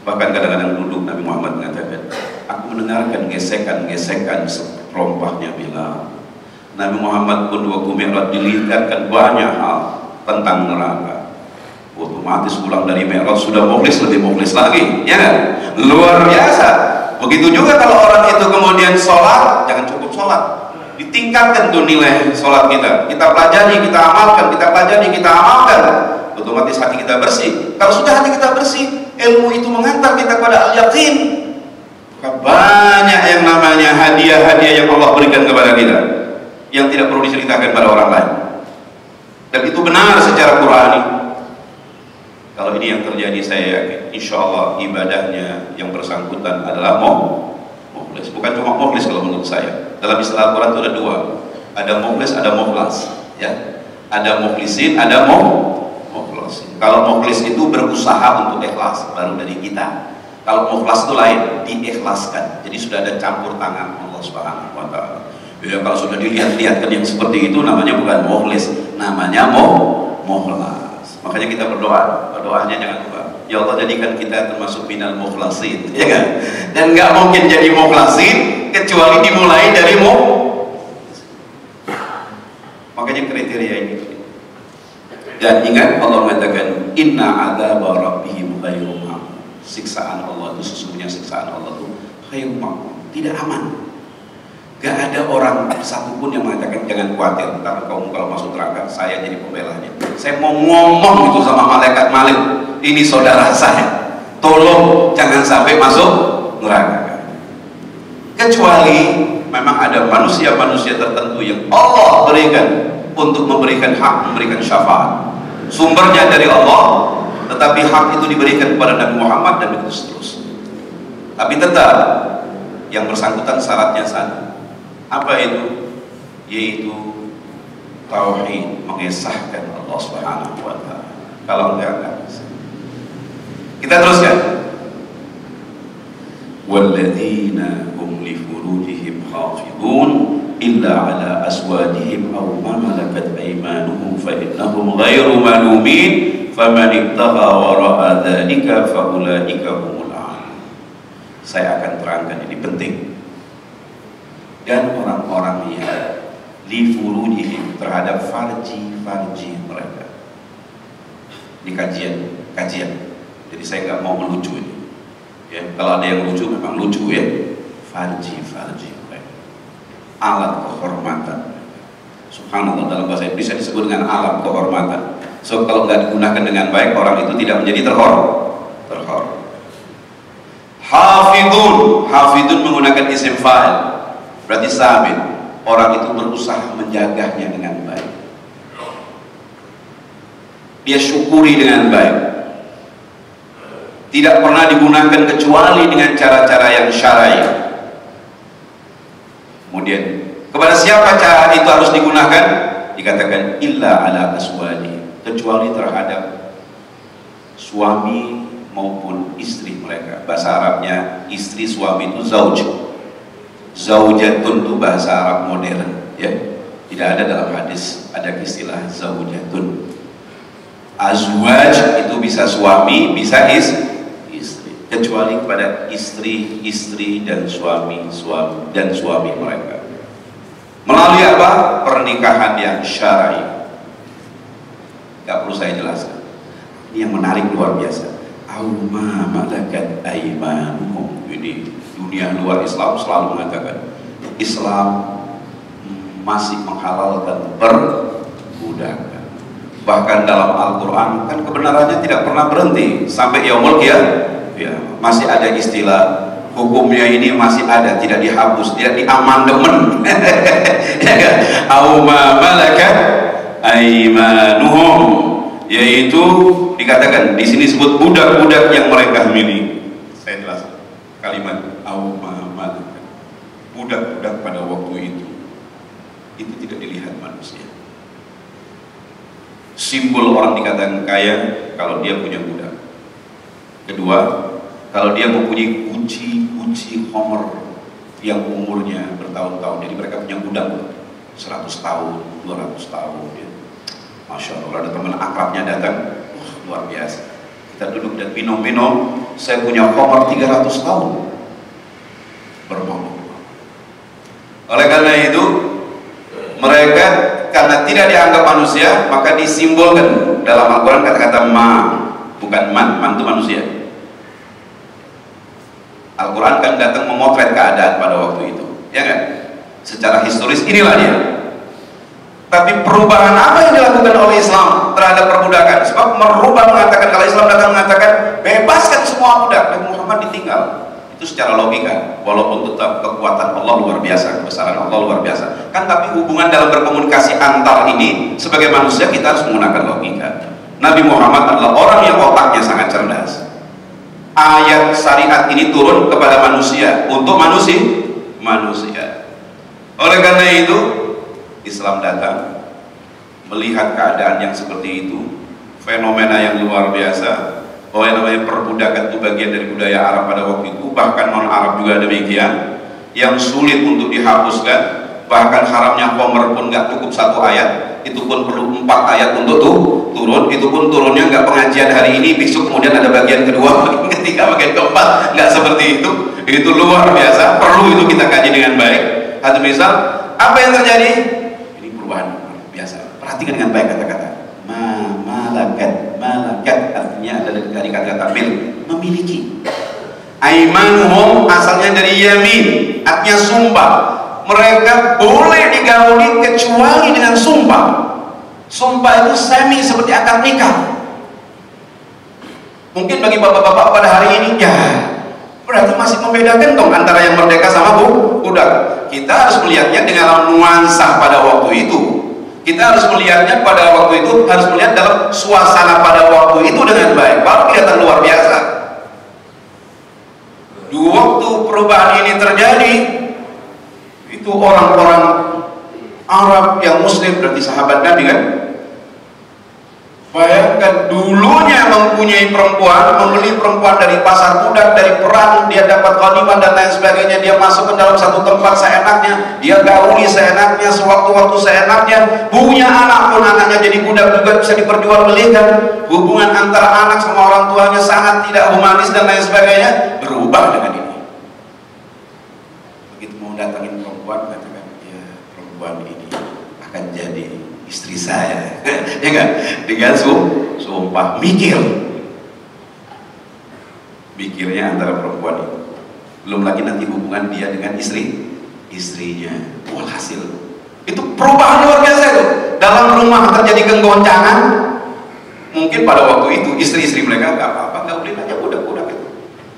Bahkan kadang-kadang duduk Nabi Muhammad mengatakan, aku mendengarkan gesekan-gesekan serompahnya Bilal. Nabi Muhammad pun waktu Mi'raj dilihatkan banyak hal tentang neraka. Otomatis pulang dari Mi'raj sudah mukhlis, lebih mukhlis lagi, ya kan? Luar biasa. Begitu juga kalau orang itu kemudian sholat, jangan cukup sholat, ditingkatkan tuh nilai sholat kita. Kita pelajari, kita amalkan, kita pelajari, kita amalkan. Otomatis hati kita bersih. Kalau sudah hati kita bersih, ilmu itu mengantar kita pada al-yaqin. Banyak yang namanya hadiah-hadiah yang Allah berikan kepada kita, yang tidak perlu diceritakan pada orang lain. Dan itu benar secara Qur'ani. Kalau ini yang terjadi, saya yakin insya Allah ibadahnya yang bersangkutan adalah mukhlis. Bukan cuma mukhlis kalau menurut saya. Dalam istilah Al-Quran itu ada dua. Ada mukhlis, ada mukhlas, ya. Ada mukhlisin, ada mukhlasin. Kalau mukhlis itu berusaha untuk ikhlas, baru dari kita. Kalau mukhlas itu lain, diikhlaskan. Jadi sudah ada campur tangan Allah Subhanahu wa Ta'ala. Ya, kalau sudah dilihat-lihatkan yang seperti itu, namanya bukan mukhlis, namanya mukhlas. Makanya kita berdoanya jangan lupa, ya Allah jadikan kita termasuk minal mukhlasin, ya kan? Dan nggak mungkin jadi mukhlasin kecuali dimulai dari makanya kriteria ini. Dan ingat Allah mengatakan inna adzaba rabbihim ghairu ma'mun. Siksaan Allah itu sesungguhnya siksaan Allah itu ghairu ma'mun, tidak aman. Gak ada orang satupun yang mengatakan jangan khawatir, ntar kamu kalau masuk neraka saya jadi pembelanya. Saya mau ngomong itu sama malaikat Malik, ini saudara saya, tolong jangan sampai masuk neraka. Kecuali memang ada manusia-manusia tertentu yang Allah berikan untuk memberikan hak, memberikan syafaat. Sumbernya dari Allah, tetapi hak itu diberikan kepada Nabi Muhammad dan begitu seterusnya. Tapi tetap yang bersangkutan syaratnya satu. Apa itu? Yaitu tauhid, mengesahkan Allah Subhanahu wa Ta'ala. Kalau enggak bisa. Kita teruskan. Walladzina hum li furujihim hafidun illa ala aswadihim aw ma malakat aymanuhum fa innahum ghairu malumin faman ibtagha wara'a dzalika fa ulaika humul aadun. Saya akan terangkan, ini penting. Dan orang-orang yang li furujihim, terhadap farji mereka. Ini kajian. Jadi saya nggak mau melucu ini. Ya, kalau ada yang lucu memang lucu ya. Farji mereka. Alat kehormatan. Subhanallah, dalam bahasa Inggris bisa disebut dengan alat kehormatan. So kalau nggak digunakan dengan baik, orang itu tidak menjadi terhormat. Hafidun menggunakan isim fa'il. Berarti sabit, orang itu berusaha menjaganya dengan baik. Dia syukuri dengan baik. Tidak pernah digunakan kecuali dengan cara-cara yang syar'i. Kemudian, kepada siapa cara itu harus digunakan? Dikatakan illa ala aswadi, kecuali terhadap suami maupun istri mereka. Bahasa Arabnya istri suami itu zauj. Zaujatun itu bahasa Arab modern, ya. Tidak ada dalam hadis ada istilah zaujatun. Azwaj itu bisa suami, bisa istri, kecuali kepada istri dan suami mereka. Melalui apa? Pernikahan yang syar'i. Gak perlu saya jelaskan. Ini yang menarik luar biasa. Auma malakat aymanuhum. Ini dunia luar Islam selalu mengatakan Islam masih menghalalkan perbudakan. Bahkan dalam Al-Quran kan kebenarannya tidak pernah berhenti sampai yaumul qiyamah. Ya, masih ada istilah hukumnya ini masih ada, tidak dihapus, tidak diamandemen. Auma malakat aymanuhum, yaitu dikatakan di sini sebut budak-budak yang mereka miliki. Saya jelaskan kalimat budak-budak pada waktu itu tidak dilihat manusia. Simbol orang dikatakan kaya kalau dia punya budak. Kedua, kalau dia mempunyai kunci Homer yang umurnya bertahun-tahun. Jadi mereka punya budak 100 tahun, 200 tahun ya. Masya Allah, ada teman akrabnya datang, wah, luar biasa. Kita duduk dan minum, saya punya Homer 300 tahun. Bermabuk. Oleh karena itu, Mereka karena tidak dianggap manusia, maka disimbolkan dalam Al-Quran kata-kata ma, bukan man itu manusia. Al-Quran kan datang memotret keadaan pada waktu itu, ya kan? Secara historis inilah dia. Tapi perubahan apa yang dilakukan oleh Islam terhadap perbudakan? Sebab merubah mengatakan, kalau Islam datang mengatakan bebaskan semua budak, dan Muhammad ditinggal. Itu secara logika, walaupun tetap kekuatan Allah luar biasa, kebesaran Allah luar biasa kan, tapi hubungan dalam berkomunikasi antar ini sebagai manusia kita harus menggunakan logika. Nabi Muhammad adalah orang yang otaknya sangat cerdas. Ayat syariat ini turun kepada manusia untuk manusia. Oleh karena itu Islam datang melihat keadaan yang seperti itu, fenomena yang luar biasa. Oh, yang namanya perbudakan itu bagian dari budaya Arab pada waktu itu, bahkan non-Arab juga demikian, yang sulit untuk dihapuskan. Bahkan haramnya Khomer pun nggak cukup 1 ayat, itu pun perlu 4 ayat untuk turun. Itu pun turunnya nggak pengajian hari ini, besok kemudian ada bagian kedua, bagian ketiga, bagian keempat, nggak seperti itu. Itu luar biasa, perlu itu kita kaji dengan baik. Atau misal, apa yang terjadi? Ini perubahan biasa. Perhatikan dengan baik kata-kata. Malakat artinya adalah dari kata-kata memiliki. Aimanuhum asalnya dari yamin, artinya sumpah. Mereka boleh digauli kecuali dengan sumpah. Sumpah itu semi seperti akad nikah. Mungkin bagi bapak-bapak pada hari ini, ya berarti masih membedakan dong antara yang merdeka sama budak. Kita harus melihatnya dengan nuansa pada waktu itu. Kita harus melihatnya pada waktu itu, harus melihat dalam suasana pada waktu itu dengan baik, baru kelihatan luar biasa. Di waktu perubahan ini terjadi, itu orang-orang Arab yang Muslim, berarti sahabat Nabi kan, bayangkan dulunya mempunyai perempuan, membeli perempuan dari pasar budak, dari perang, dia dapat ghanimah dan lain sebagainya, dia masuk ke dalam satu tempat seenaknya, dia gauli seenaknya, sewaktu-waktu seenaknya, punya anak pun anaknya jadi budak juga bisa diperjualbelikan, hubungan antara anak sama orang tuanya sangat tidak humanis dan lain sebagainya, berubah dengan ini. Begitu mau datangin perempuan, katakan, ya perempuan ini akan jadi istri saya, ya kan? Dengan sumpah, mikirnya antara perempuan itu, belum lagi nanti hubungan dia dengan istrinya. Walhasil itu perubahan luar biasa itu. Dalam rumah terjadi kegoncangan. Mungkin pada waktu itu istri-istri mereka nggak apa-apa, nggak boleh aja budak-budak itu.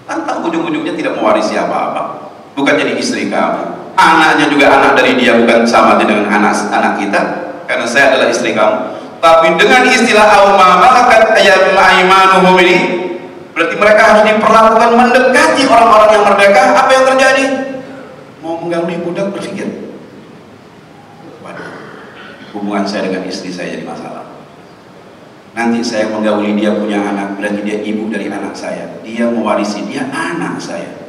Tantang ujung-ujungnya tidak mewarisi apa-apa, bukan jadi istri kamu. Anaknya juga anak dari dia, bukan sama dengan anak kita. Karena saya adalah istri kamu. Tapi dengan istilah auma malakat aimanuhum ini, berarti mereka harus diperlakukan mendekati orang-orang yang merdeka. Apa yang terjadi? Mau menggauli budak, berpikir, waduh, hubungan saya dengan istri saya jadi masalah. Nanti saya menggauli dia punya anak, berarti dia ibu dari anak saya. Dia mewarisi, dia anak saya.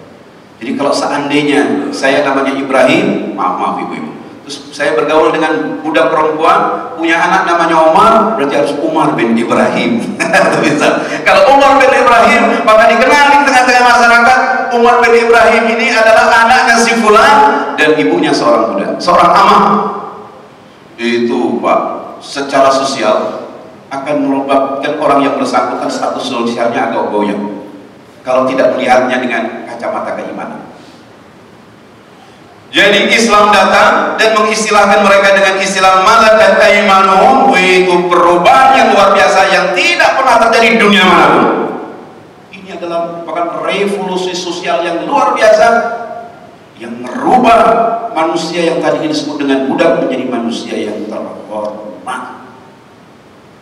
Jadi kalau seandainya saya namanya Ibrahim, maaf ibu-ibu, terus saya bergaul dengan budak perempuan, punya anak namanya Umar, berarti harus Umar bin Ibrahim. Kalau Umar bin Ibrahim, maka dikenal di tengah-tengah masyarakat, Umar bin Ibrahim ini adalah anaknya si fulan dan ibunya seorang budak, seorang amah. Itu Pak, secara sosial akan menyebabkan orang yang bersangkutan status sosialnya agak goyang kalau tidak melihatnya dengan kacamata keimanan. Jadi Islam datang dan mengistilahkan mereka dengan istilah malakat aimanuhum, itu perubahan yang luar biasa yang tidak pernah terjadi di dunia manapun. Ini adalah merupakan revolusi sosial yang luar biasa yang merubah manusia yang tadi disebut dengan budak menjadi manusia yang terhormat.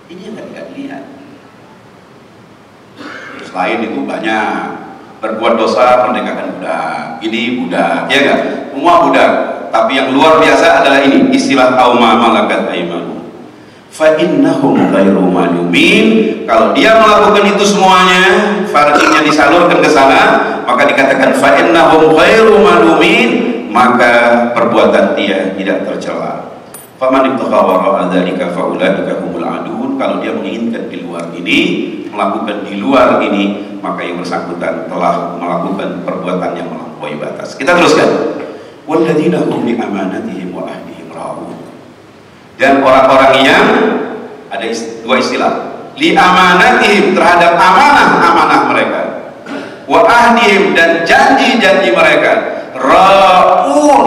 Ini yang tidak dilihat. Selain itu banyak berbuat dosa, merdekakan budak. Ini budak, ya kan? Semua budak. Tapi yang luar biasa adalah ini, istilah auma malakat aimanuhum. Fa innahum ghairu malumin. Kalau dia melakukan itu semuanya, farjinya disalurkan ke sana, maka dikatakan fa innahum ghairu malumin, maka perbuatan dia tidak tercela. Faman ibtagha wara'a dzalika fa ulaika humul adun. Kalau dia menginginkan di luar ini, melakukan di luar ini, maka yang bersangkutan telah melakukan perbuatan yang melampaui batas. Kita teruskan. Walladzina hum li amanatihim wa ahdihim ra'un. Dan orang-orang yang ada dua istilah, li amanatihim, terhadap amanah-amanah mereka, wa ahdihim, dan janji-janji mereka, raun,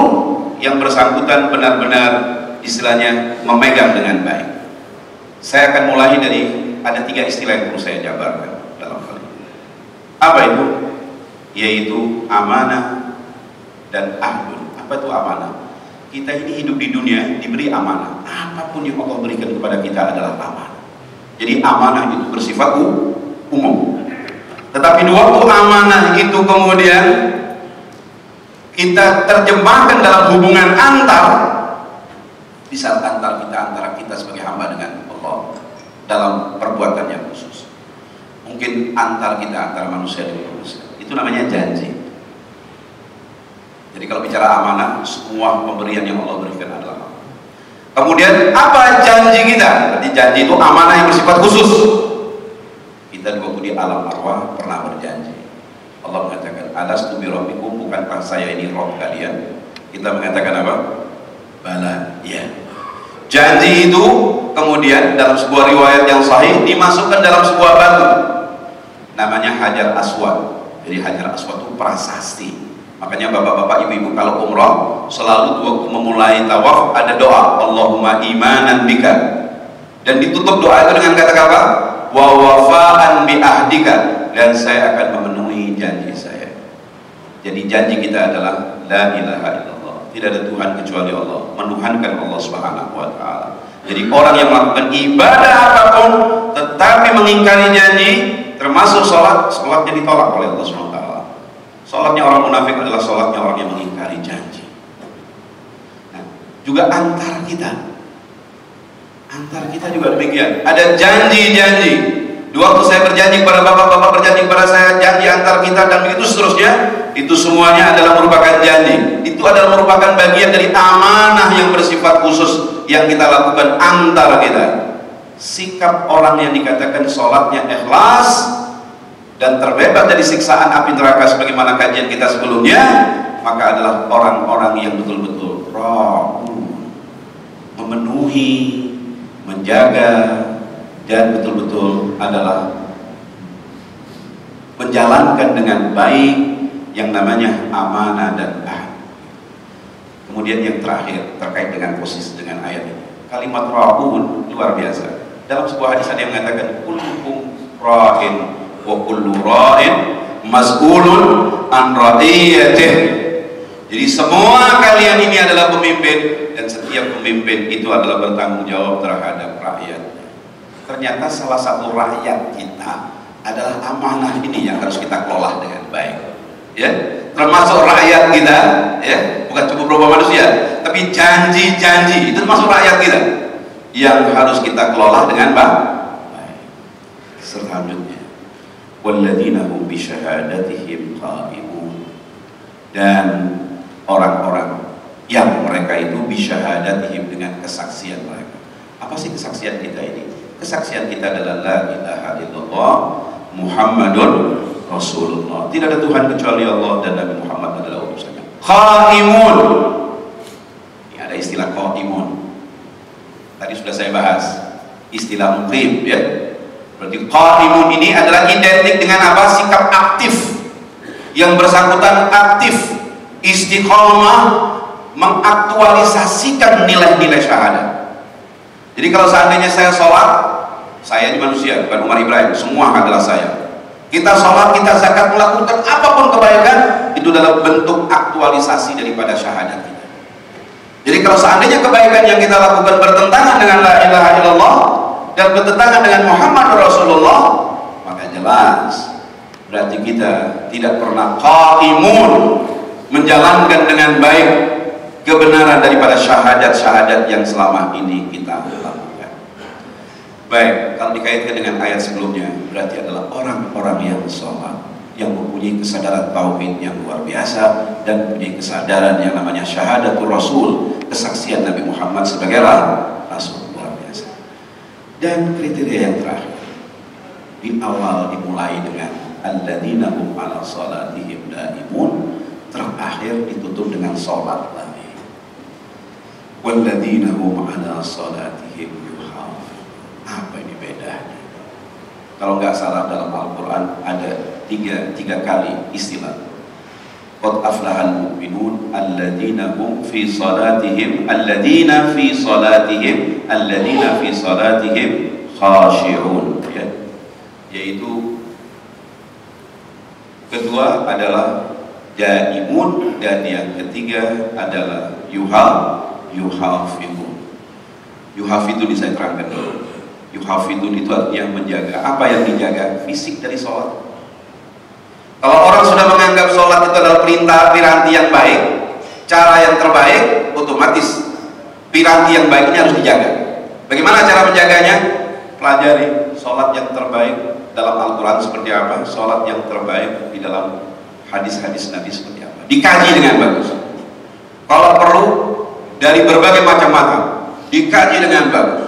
yang bersangkutan benar-benar istilahnya memegang dengan baik. Saya akan mulai dari ada 3 istilah yang perlu saya jabarkan dalam hal ini. Apa itu? Yaitu amanah dan ahdun. Apa itu amanah? Kita ini hidup di dunia diberi amanah. Apapun yang Allah berikan kepada kita adalah amanah. Jadi amanah itu bersifat umum. Tetapi waktu amanah itu kemudian kita terjemahkan dalam hubungan antar, di saat antara kita sebagai hamba dengan Allah dalam perbuatan yang khusus. Mungkin antar manusia dengan manusia. Itu namanya janji. Jadi kalau bicara amanah, semua pemberian yang Allah berikan adalah amanah. Kemudian apa janji kita? Berarti janji itu amanah yang bersifat khusus. Kita waktu di alam arwah pernah berjanji. Allah mengatakan, alastu bi rabbikum, bukankah saya ini Rabb kalian? Kita mengatakan apa? Bala, ya. Janji itu kemudian dalam sebuah riwayat yang sahih dimasukkan dalam sebuah batu, namanya Hajar Aswad. Jadi Hajar Aswad itu prasasti. Makanya bapak-bapak, ibu-ibu kalau umrah selalu waktu memulai tawaf ada doa, Allahumma imanan bika, dan ditutup doa itu dengan kata-kata wa wafa'an bi ahdika, dan saya akan memenuhi janji saya. Jadi janji kita adalah la ilaha illallah, tidak ada Tuhan kecuali Allah, menuhankan Allah Subhanahu wa taala. Jadi orang yang melakukan ibadah apapun tetapi mengingkari janji, termasuk sholatnya ditolak oleh Allah Subhanahu wa taala. Sholatnya orang munafik adalah sholatnya orang yang mengingkari janji. Nah, juga antar kita juga demikian. Ada janji-janji. Di waktu saya berjanji kepada bapak berjanji kepada saya, janji antar kita, dan begitu seterusnya. Itu semuanya adalah merupakan janji. Itu adalah merupakan bagian dari amanah yang bersifat khusus yang kita lakukan antar kita. Sikap orang yang dikatakan sholatnya ikhlas dan terbebas dari siksaan api neraka sebagaimana kajian kita sebelumnya, maka adalah orang-orang yang betul-betul memenuhi, menjaga, dan betul-betul adalah menjalankan dengan baik yang namanya amanah dan ahd. Kemudian yang terakhir terkait dengan posisi dengan ayat ini, kalimat ra'un luar biasa. Dalam sebuah hadis ada yang mengatakan kullukum ra'in wa kullu ra'in mas'ulun an ra'iyatih. Jadi semua kalian ini adalah pemimpin, dan setiap pemimpin itu adalah bertanggung jawab terhadap rakyatnya. Ternyata salah satu rakyat kita adalah amanah ini yang harus kita kelola dengan baik, ya. Termasuk rakyat kita, ya, bukan cuma beberapa manusia, tapi janji-janji itu termasuk rakyat kita yang harus kita kelola dengan baik. Selanjutnya, walladzina hum bi syahadatihim qaimun, dan orang-orang yang mereka itu bi syahadatihim, dengan kesaksian mereka. Apa sih kesaksian kita ini? Kesaksian kita adalah la ilaha illallah Muhammadun Rasulullah. Tidak ada Tuhan kecuali Allah dan Nabi Muhammad adalah utusannya. Qaimun. Ini ada istilah qaimun. Tadi sudah saya bahas istilah muqim, ya. Berarti qaimun ini adalah identik dengan apa? Sikap aktif. Yang bersangkutan aktif, istiqomah, mengaktualisasikan nilai-nilai syahadat. Jadi kalau seandainya saya sholat, saya ini manusia, bukan Umar Ibrahim, semua adalah saya. Kita sholat, kita zakat, melakukan apapun kebaikan, itu adalah bentuk aktualisasi daripada syahadat kita. Jadi kalau seandainya kebaikan yang kita lakukan bertentangan dengan la ilaha illallah dan bertentangan dengan Muhammad Rasulullah, maka jelas berarti kita tidak pernah qaimun, menjalankan dengan baik kebenaran daripada syahadat-syahadat yang selama ini kita lakukan. Baik, kalau dikaitkan dengan ayat sebelumnya, berarti adalah orang-orang yang sholat, yang mempunyai kesadaran tauhid yang luar biasa, dan mempunyai kesadaran yang namanya syahadatul Rasul, kesaksian Nabi Muhammad sebagai Rasul, luar biasa. Dan kriteria yang terakhir, di awal dimulai dengan alladzina hum ala salatihim daimun, terakhir ditutup dengan sholat lagi. walladzina hum 'ala salatihim yuhafizun. Apa ini bedanya? Kalau nggak salah dalam Al-Quran ada tiga kali istilah. Qad aflahal mu'minun alladzina hum fi salatihim khashi'un, ya. Yaitu kedua adalah daimun, dan yang ketiga adalah yuhafidun. Yuhafidun ini saya terangkan dulu. Yuhafidun itu artinya menjaga. Apa yang dijaga? Fisik dari sholat. Kalau orang sudah menganggap sholat itu adalah perintah piranti yang baik, cara yang terbaik, otomatis piranti yang baik ini harus dijaga. Bagaimana cara menjaganya? Pelajari sholat yang terbaik dalam Al-Quran seperti apa, sholat yang terbaik di dalam hadis-hadis Nabi seperti apa. Dikaji dengan bagus. Kalau perlu dari berbagai macam mata, dikaji dengan bagus.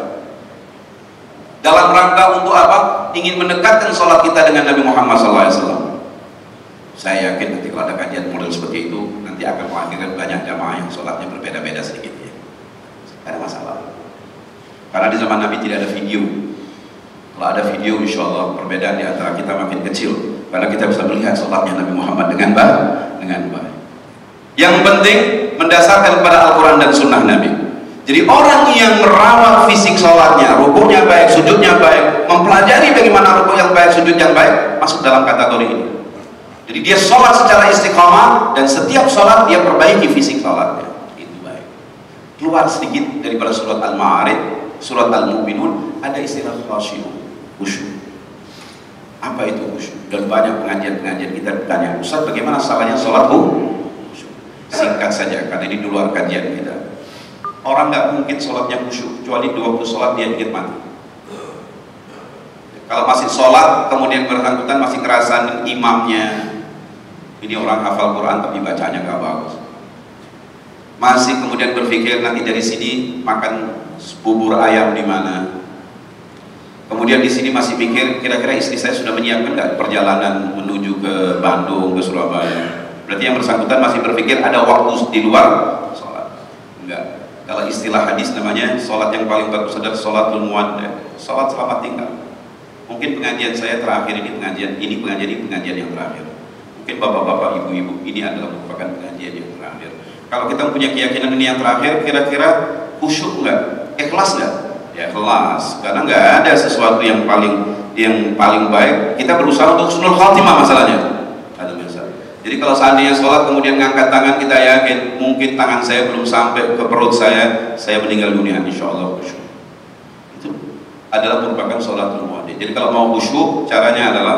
Dalam rangka untuk apa? Ingin mendekatkan sholat kita dengan Nabi Muhammad SAW. Saya yakin nanti kalau ada kajian model seperti itu, nanti akan melahirkan banyak jamaah yang sholatnya berbeda-beda sedikit, ya. Tidak ada masalah. Karena di zaman Nabi tidak ada video. Kalau ada video, insya Allah perbedaan di antara kita makin kecil. Karena kita bisa melihat sholatnya Nabi Muhammad dengan baik. Yang penting mendasarkan kepada Al-Quran dan Sunnah Nabi. Jadi orang yang merawat fisik sholatnya, rukunya baik, sujudnya baik, mempelajari bagaimana rukuk yang baik, sujud yang baik, masuk dalam kategori ini. Jadi dia sholat secara istiqomah, dan setiap sholat dia perbaiki fisik sholatnya. Itu baik. Keluar sedikit daripada surat Al-Ma'arij, surat Al-Mu'minun, ada istilah khusyuk. Apa itu khusyuk? Dan banyak pengajian-pengajian kita bertanya, Ustaz bagaimana salahnya sholat khusyuk? Singkat saja, karena ini di luar kajian kita. Orang nggak mungkin sholatnya khusyuk, kecuali 20 sholat dia ingat mati. Kalau masih sholat, kemudian bersangkutan masih kerasan imamnya, ini orang hafal Quran tapi bacanya nggak bagus. Masih kemudian berpikir nanti dari sini makan bubur ayam di mana. Kemudian di sini masih pikir kira-kira istri saya sudah menyiapkan nggak perjalanan menuju ke Bandung, ke Surabaya. Berarti yang bersangkutan masih berpikir ada waktu di luar sholat. Enggak. Kalau istilah hadis namanya sholat yang paling bagus adalah sholatul muwaddah, sholat selamat tinggal. Mungkin pengajian saya terakhir ini pengajian yang terakhir. Mungkin bapak-bapak, ibu-ibu, ini adalah merupakan pengajian yang terakhir. Kalau kita punya keyakinan ini yang terakhir, kira-kira khusyuk enggak? Ikhlas enggak? Ya ikhlas. Karena enggak ada sesuatu yang paling baik. Kita berusaha untuk husnul khatimah masalahnya. Jadi kalau seandainya sholat kemudian ngangkat tangan, kita yakin mungkin tangan saya belum sampai ke perut saya meninggal dunia, insya Allah khusyuk. Itu adalah merupakan sholatul muwaddah. Jadi kalau mau khusyuk, caranya adalah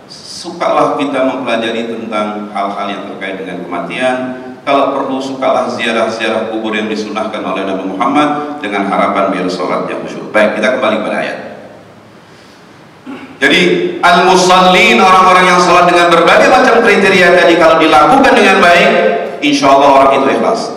sukalah kita mempelajari tentang hal-hal yang terkait dengan kematian. Kalau perlu sukalah ziarah-ziarah kubur yang disunahkan oleh Nabi Muhammad dengan harapan biar sholatnya khusyuk. Baik, kita kembali pada ayat. Jadi al-musallin, orang-orang yang sholat dengan berbagai macam kriteria tadi, kalau dilakukan dengan baik, insya Allah orang itu ikhlas.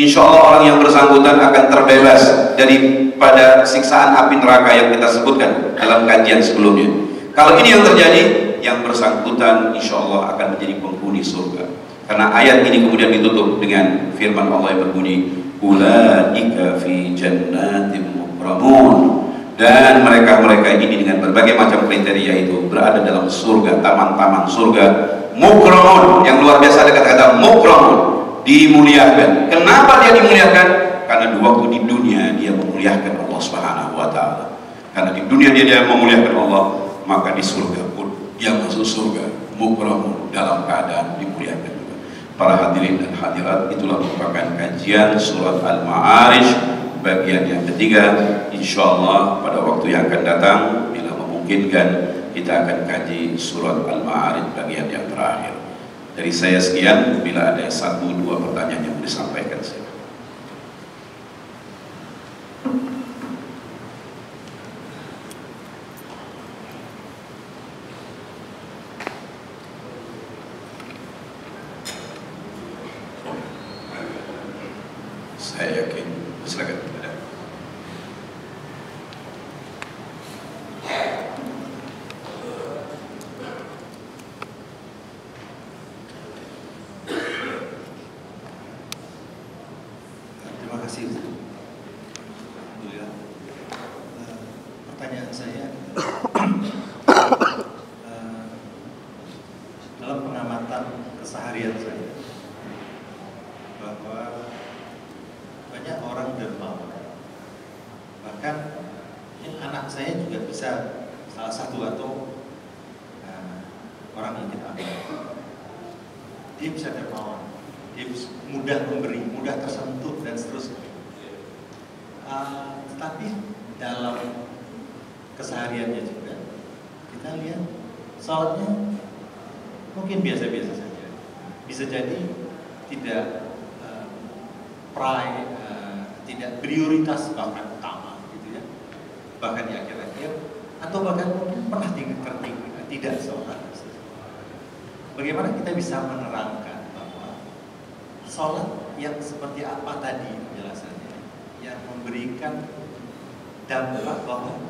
Insya Allah orang yang bersangkutan akan terbebas daripada siksaan api neraka yang kita sebutkan dalam kajian sebelumnya. Kalau ini yang terjadi, yang bersangkutan insya Allah akan menjadi penghuni surga. Karena ayat ini kemudian ditutup dengan firman Allah yang berbunyi, ulaika fi jannatin mukramun. Dan mereka-mereka ini dengan berbagai macam kriteria itu berada dalam surga, taman-taman surga, mukramun, yang luar biasa, ada kata-kata mukramun, dimuliakan. Kenapa dia dimuliakan? Karena di waktu di dunia dia memuliakan Allah Subhanahu wa taala. Karena di dunia dia memuliakan Allah, maka di surga pun dia masuk surga mukramun dalam keadaan dimuliakan juga. Para hadirin dan hadirat, itulah merupakan kajian surat Al-Ma'arij bagian yang ketiga. Insya Allah pada waktu yang akan datang, bila memungkinkan, kita akan kaji surat Al-Ma'arij bagian yang terakhir. Dari saya sekian, bila ada 1-2 pertanyaan yang mau disampaikan saya. Saya yakin, silakan. Terima kasih. pengamatan keseharian saya bahwa banyak orang dermawan. Bahkan anak saya juga bisa salah satu atau orang yang kita ambil. Dia bisa dermawan, dia bisa mudah memberi, mudah tersentuh dan seterusnya. Tetapi dalam kesehariannya juga kita lihat sholatnya mungkin biasa-biasa saja. Bisa jadi tidak tidak prioritas bahkan utama, gitu ya. Bahkan di akhir-akhir atau bahkan mungkin pernah tidak sholat. Bagaimana kita bisa menerangkan bahwa sholat yang seperti apa tadi penjelasannya, yang memberikan dampak bahwa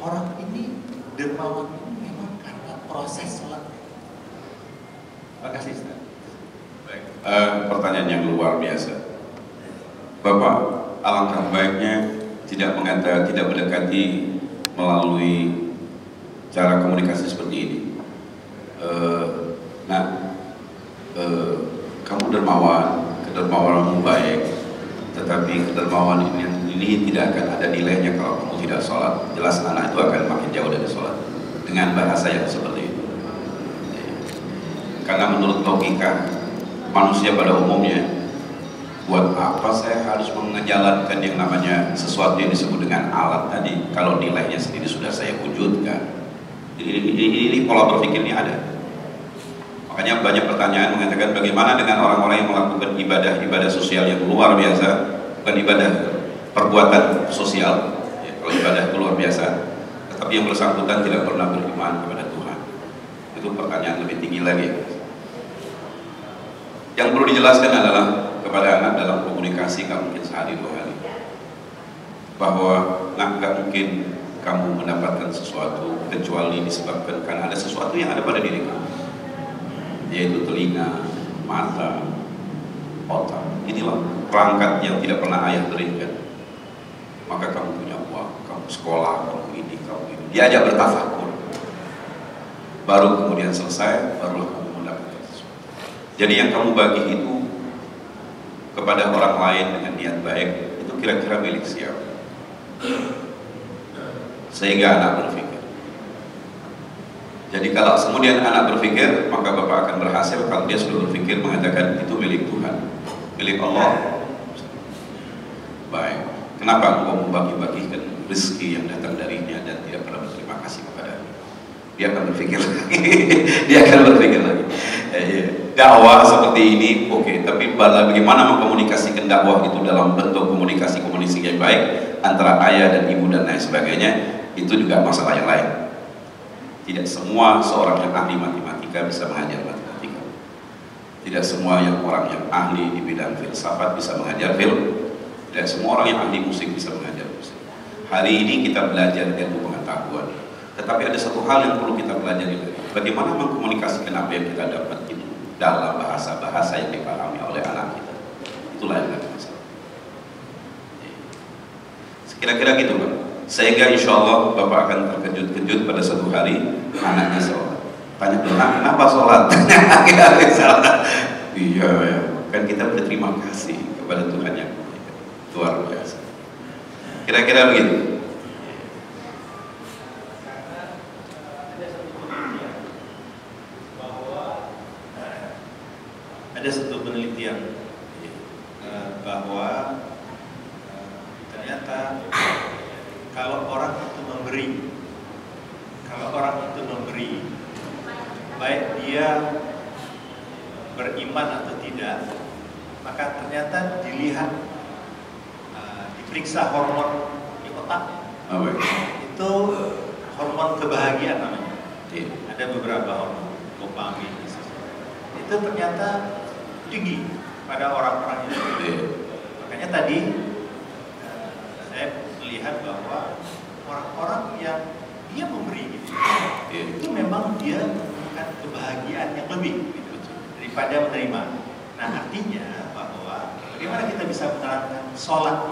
orang ini dermawan ini memang karena proses sholat. Terima kasih, Ustaz. Baik, pertanyaan yang luar biasa. Bapak, alangkah baiknya tidak mendekati melalui cara komunikasi seperti ini. Kamu dermawan, kedermawanmu baik, tetapi kedermawan ini tidak akan ada nilainya kalau kamu tidak sholat. Jelas anak itu akan makin jauh dari sholat dengan bahasa yang seperti itu. Karena menurut logika manusia pada umumnya, buat apa saya harus menjalankan yang namanya sesuatu yang disebut dengan alat tadi kalau nilainya sendiri sudah saya wujudkan. Ini pola berpikirnya ada. Makanya banyak pertanyaan mengatakan bagaimana dengan orang-orang yang melakukan ibadah sosial yang luar biasa, bukan ibadah perbuatan sosial, ya, kalau ibadah itu luar biasa, tetapi yang bersangkutan tidak pernah beriman kepada Tuhan. Itu pertanyaan lebih tinggi lagi. Yang perlu dijelaskan adalah kepada anak dalam komunikasi nggak mungkin sehari dua hari, bahwa nggak mungkin kamu mendapatkan sesuatu kecuali disebabkan karena ada sesuatu yang ada pada diri kamu, yaitu telinga, mata, otak. Inilah perangkat yang tidak pernah ayah berikan. Maka kamu punya uang, kamu sekolah, kamu ini. Diajak bertafakur. Baru kemudian selesai, barulah kamu mendapatkan sesuatu. Jadi yang kamu bagi itu kepada orang lain dengan niat baik, itu kira-kira milik siapa? Sehingga anak berpikir. Jadi kalau kemudian anak berpikir, maka bapak akan berhasil kalau dia sudah berpikir mengatakan itu milik Tuhan, milik Allah. Baik, kenapa engkau membagi-bagikan rezeki yang datang darinya dan tidak pernah berterima kasih kepada dia? Akan berpikir lagi. Dia akan berpikir lagi. Dakwah seperti ini, oke, tapi bagaimana mengkomunikasikan dakwah itu dalam bentuk komunikasi yang baik antara ayah dan ibu dan lain sebagainya, itu juga masalah yang lain. Tidak semua seorang yang ahli matematika bisa mengajar matematika. Tidak semua orang yang ahli di bidang filsafat bisa mengajar film. Tidak semua orang yang ahli musik bisa mengajar musik. Hari ini kita belajar ilmu pengetahuan, tetapi ada satu hal yang perlu kita pelajari lagi. Bagaimana mengkomunikasikan apa yang kita dapat itu dalam bahasa-bahasa yang dipahami oleh anak kita. Itulah yang ada masalah. Kira-kira gitu, Pak. Sehingga insya Allah Bapak akan terkejut-kejut pada satu hari anaknya sholat. Tanya benar, kenapa sholat? Iya, ya. Kan kita berterima kasih kepada Tuhan yang luar biasa. Kira-kira begitu. Ada satu penelitian bahwa ternyata kalau orang itu memberi, baik dia beriman atau tidak, maka ternyata dilihat, diperiksa hormon di otaknya. Itu hormon kebahagiaan namanya. Ada beberapa hormon, dopamin, itu ternyata tinggi pada orang-orang itu. Makanya tadi saya melihat bahwa orang-orang yang dia memberi gitu, itu memang dia menemukan kebahagiaan yang lebih gitu, daripada menerima. Nah, artinya bahwa bagaimana kita bisa menerangkan sholat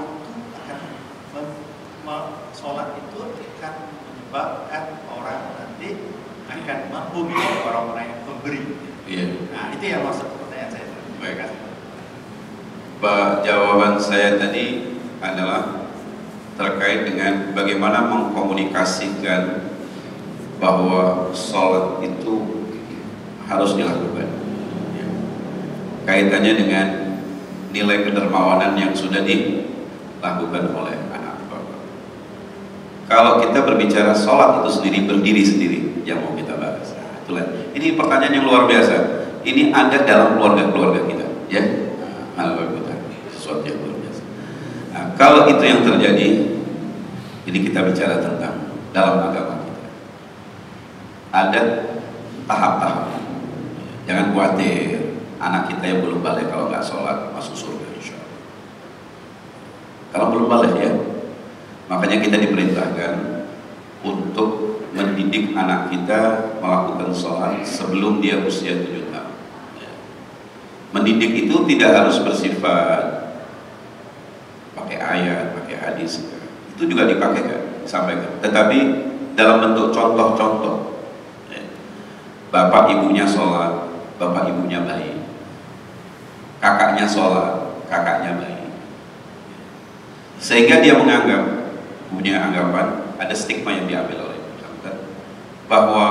itu akan menyebabkan orang nanti akan mampu menjadi orang-orang yang memberi. Iya. Nah, itu yang maksud pertanyaan saya. Baik. Pak, jawaban saya tadi adalah terkait dengan bagaimana mengkomunikasikan bahwa sholat itu harus dilakukan. Kaitannya dengan nilai kedermawanan yang sudah dilakukan oleh anak bapak. Kalau kita berbicara sholat itu sendiri, berdiri sendiri yang mau kita bahas. Nah, itulah. Ini pertanyaan yang luar biasa. Ini ada dalam keluarga-keluarga kita, ya. Sesuatu yang luar biasa. Nah, kalau itu yang terjadi, ini kita bicara tentang dalam agama kita. Ada tahap-tahap. Jangan khawatir, anak kita yang belum balik kalau nggak sholat masuk surga insya Allah. Kalau belum balik ya, makanya kita diperintahkan untuk mendidik anak kita melakukan sholat sebelum dia usia 7 tahun. Mendidik itu tidak harus bersifat pakai ayat, pakai hadis, itu juga dipakai kan, disampaikan. Tetapi dalam bentuk contoh-contoh. Bapak ibunya sholat, bapak ibunya baik. Kakaknya sholat, kakaknya baik. Sehingga dia menganggap, punya anggapan, ada stigma yang diambil oleh masyarakat bahwa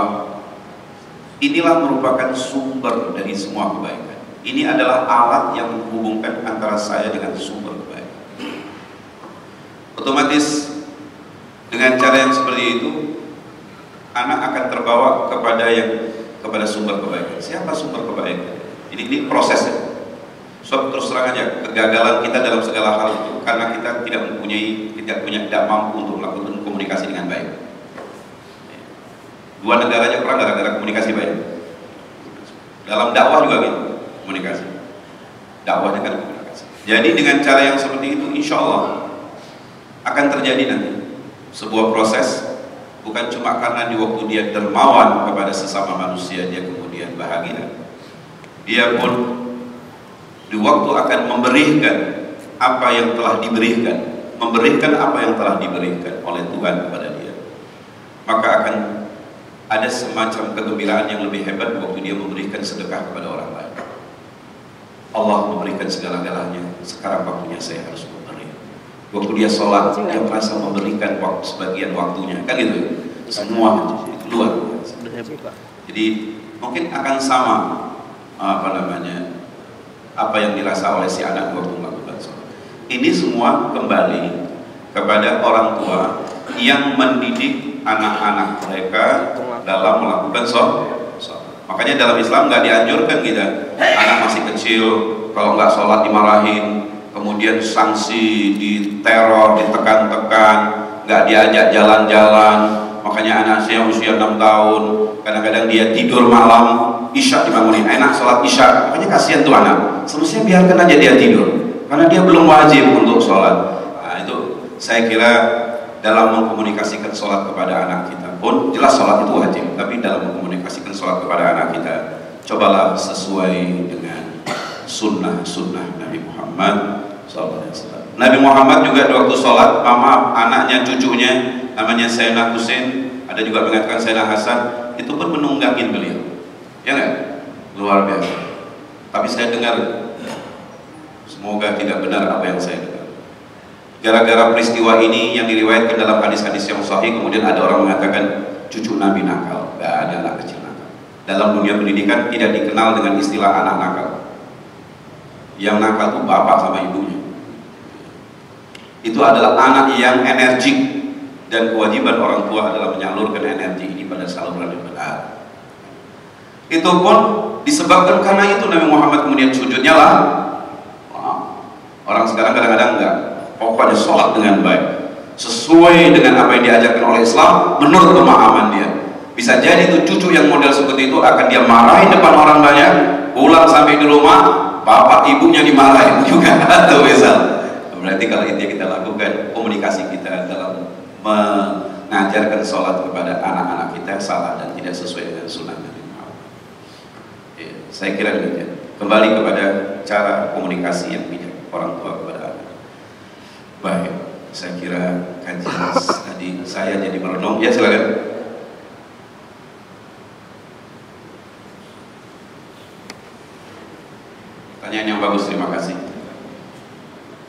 inilah merupakan sumber dari semua kebaikan. Ini adalah alat yang menghubungkan antara saya dengan sumber kebaikan. Otomatis dengan cara yang seperti itu, anak akan terbawa kepada sumber kebaikan. Siapa sumber kebaikan? Ini prosesnya. So, terus terang aja, kegagalan kita dalam segala hal itu karena kita tidak mampu untuk melakukan komunikasi dengan baik. Dua negara aja perang gara-gara komunikasi baik. Dalam dakwah juga gitu, komunikasi. Dakwahnya kan komunikasi. Jadi dengan cara yang seperti itu, insya Allah akan terjadi nanti sebuah proses. Bukan cuma karena di waktu dia dermawan kepada sesama manusia dia kemudian bahagia. Dia pun di waktu akan memberikan apa yang telah diberikan, memberikan apa yang telah diberikan oleh Tuhan kepada dia. Maka akan ada semacam kegembiraan yang lebih hebat waktu dia memberikan sedekah kepada orang lain. Allah memberikan segala-galanya, sekarang waktunya saya harus memberi. Waktu dia sholat, dia merasa memberikan sebagian waktunya, kan gitu. Semua luar biasa. Jadi mungkin akan sama apa yang dirasa oleh si anak waktu melakukan sholat. Ini semua kembali kepada orang tua yang mendidik anak-anak mereka dalam melakukan sholat. Makanya dalam Islam nggak dianjurkan kita anak masih kecil kalau nggak sholat dimarahin, kemudian sanksi, diteror, ditekan-tekan, nggak diajak jalan-jalan. Makanya anak saya usia 6 tahun, kadang-kadang dia tidur malam, isya dibangunin, enak sholat isya. Makanya kasihan tuh anak, semestinya biarkan aja dia tidur, karena dia belum wajib untuk sholat. Nah itu saya kira dalam mengkomunikasikan sholat kepada anak kita pun, jelas sholat itu wajib, tapi dalam mengkomunikasikan sholat kepada anak kita, cobalah sesuai dengan sunnah Nabi Muhammad SAW. Nabi Muhammad juga waktu sholat, anaknya, cucunya, namanya Sayyidina Husain, ada juga mengatakan Sayyidina Hasan, itu pun menunggangin beliau. Ya nggak? Luar biasa. Tapi saya dengar, semoga tidak benar apa yang saya dengar. Gara-gara peristiwa ini yang diriwayatkan dalam hadis-hadis yang sahih, kemudian ada orang mengatakan cucu Nabi nakal. Gak ada anak kecil nakal. Dalam dunia pendidikan tidak dikenal dengan istilah anak nakal. Yang nakal itu bapak sama ibunya. Itu adalah anak yang energik, dan kewajiban orang tua adalah menyalurkan energi ini pada saluran yang benar. Itu pun disebabkan karena itu Nabi Muhammad kemudian sujudnya lah. Orang sekarang kadang-kadang enggak, pokoknya sholat dengan baik sesuai dengan apa yang diajarkan oleh Islam menurut pemahaman dia. Bisa jadi itu cucu yang model seperti itu akan dia marahin depan orang banyak, pulang sampai di rumah bapak ibunya dimarahin juga atau misal. Berarti kalau itu yang kita lakukan, komunikasi kita dalam mengajarkan sholat kepada anak-anak kita salah dan tidak sesuai dengan sunnah Nabi Muhammad. Ya, saya kira demikian. Kembali kepada cara komunikasi yang bijak orang tua kepada anak. Baik, saya kira kajian tadi saya jadi merenung. Ya silakan. Pertanyaan yang bagus, terima kasih.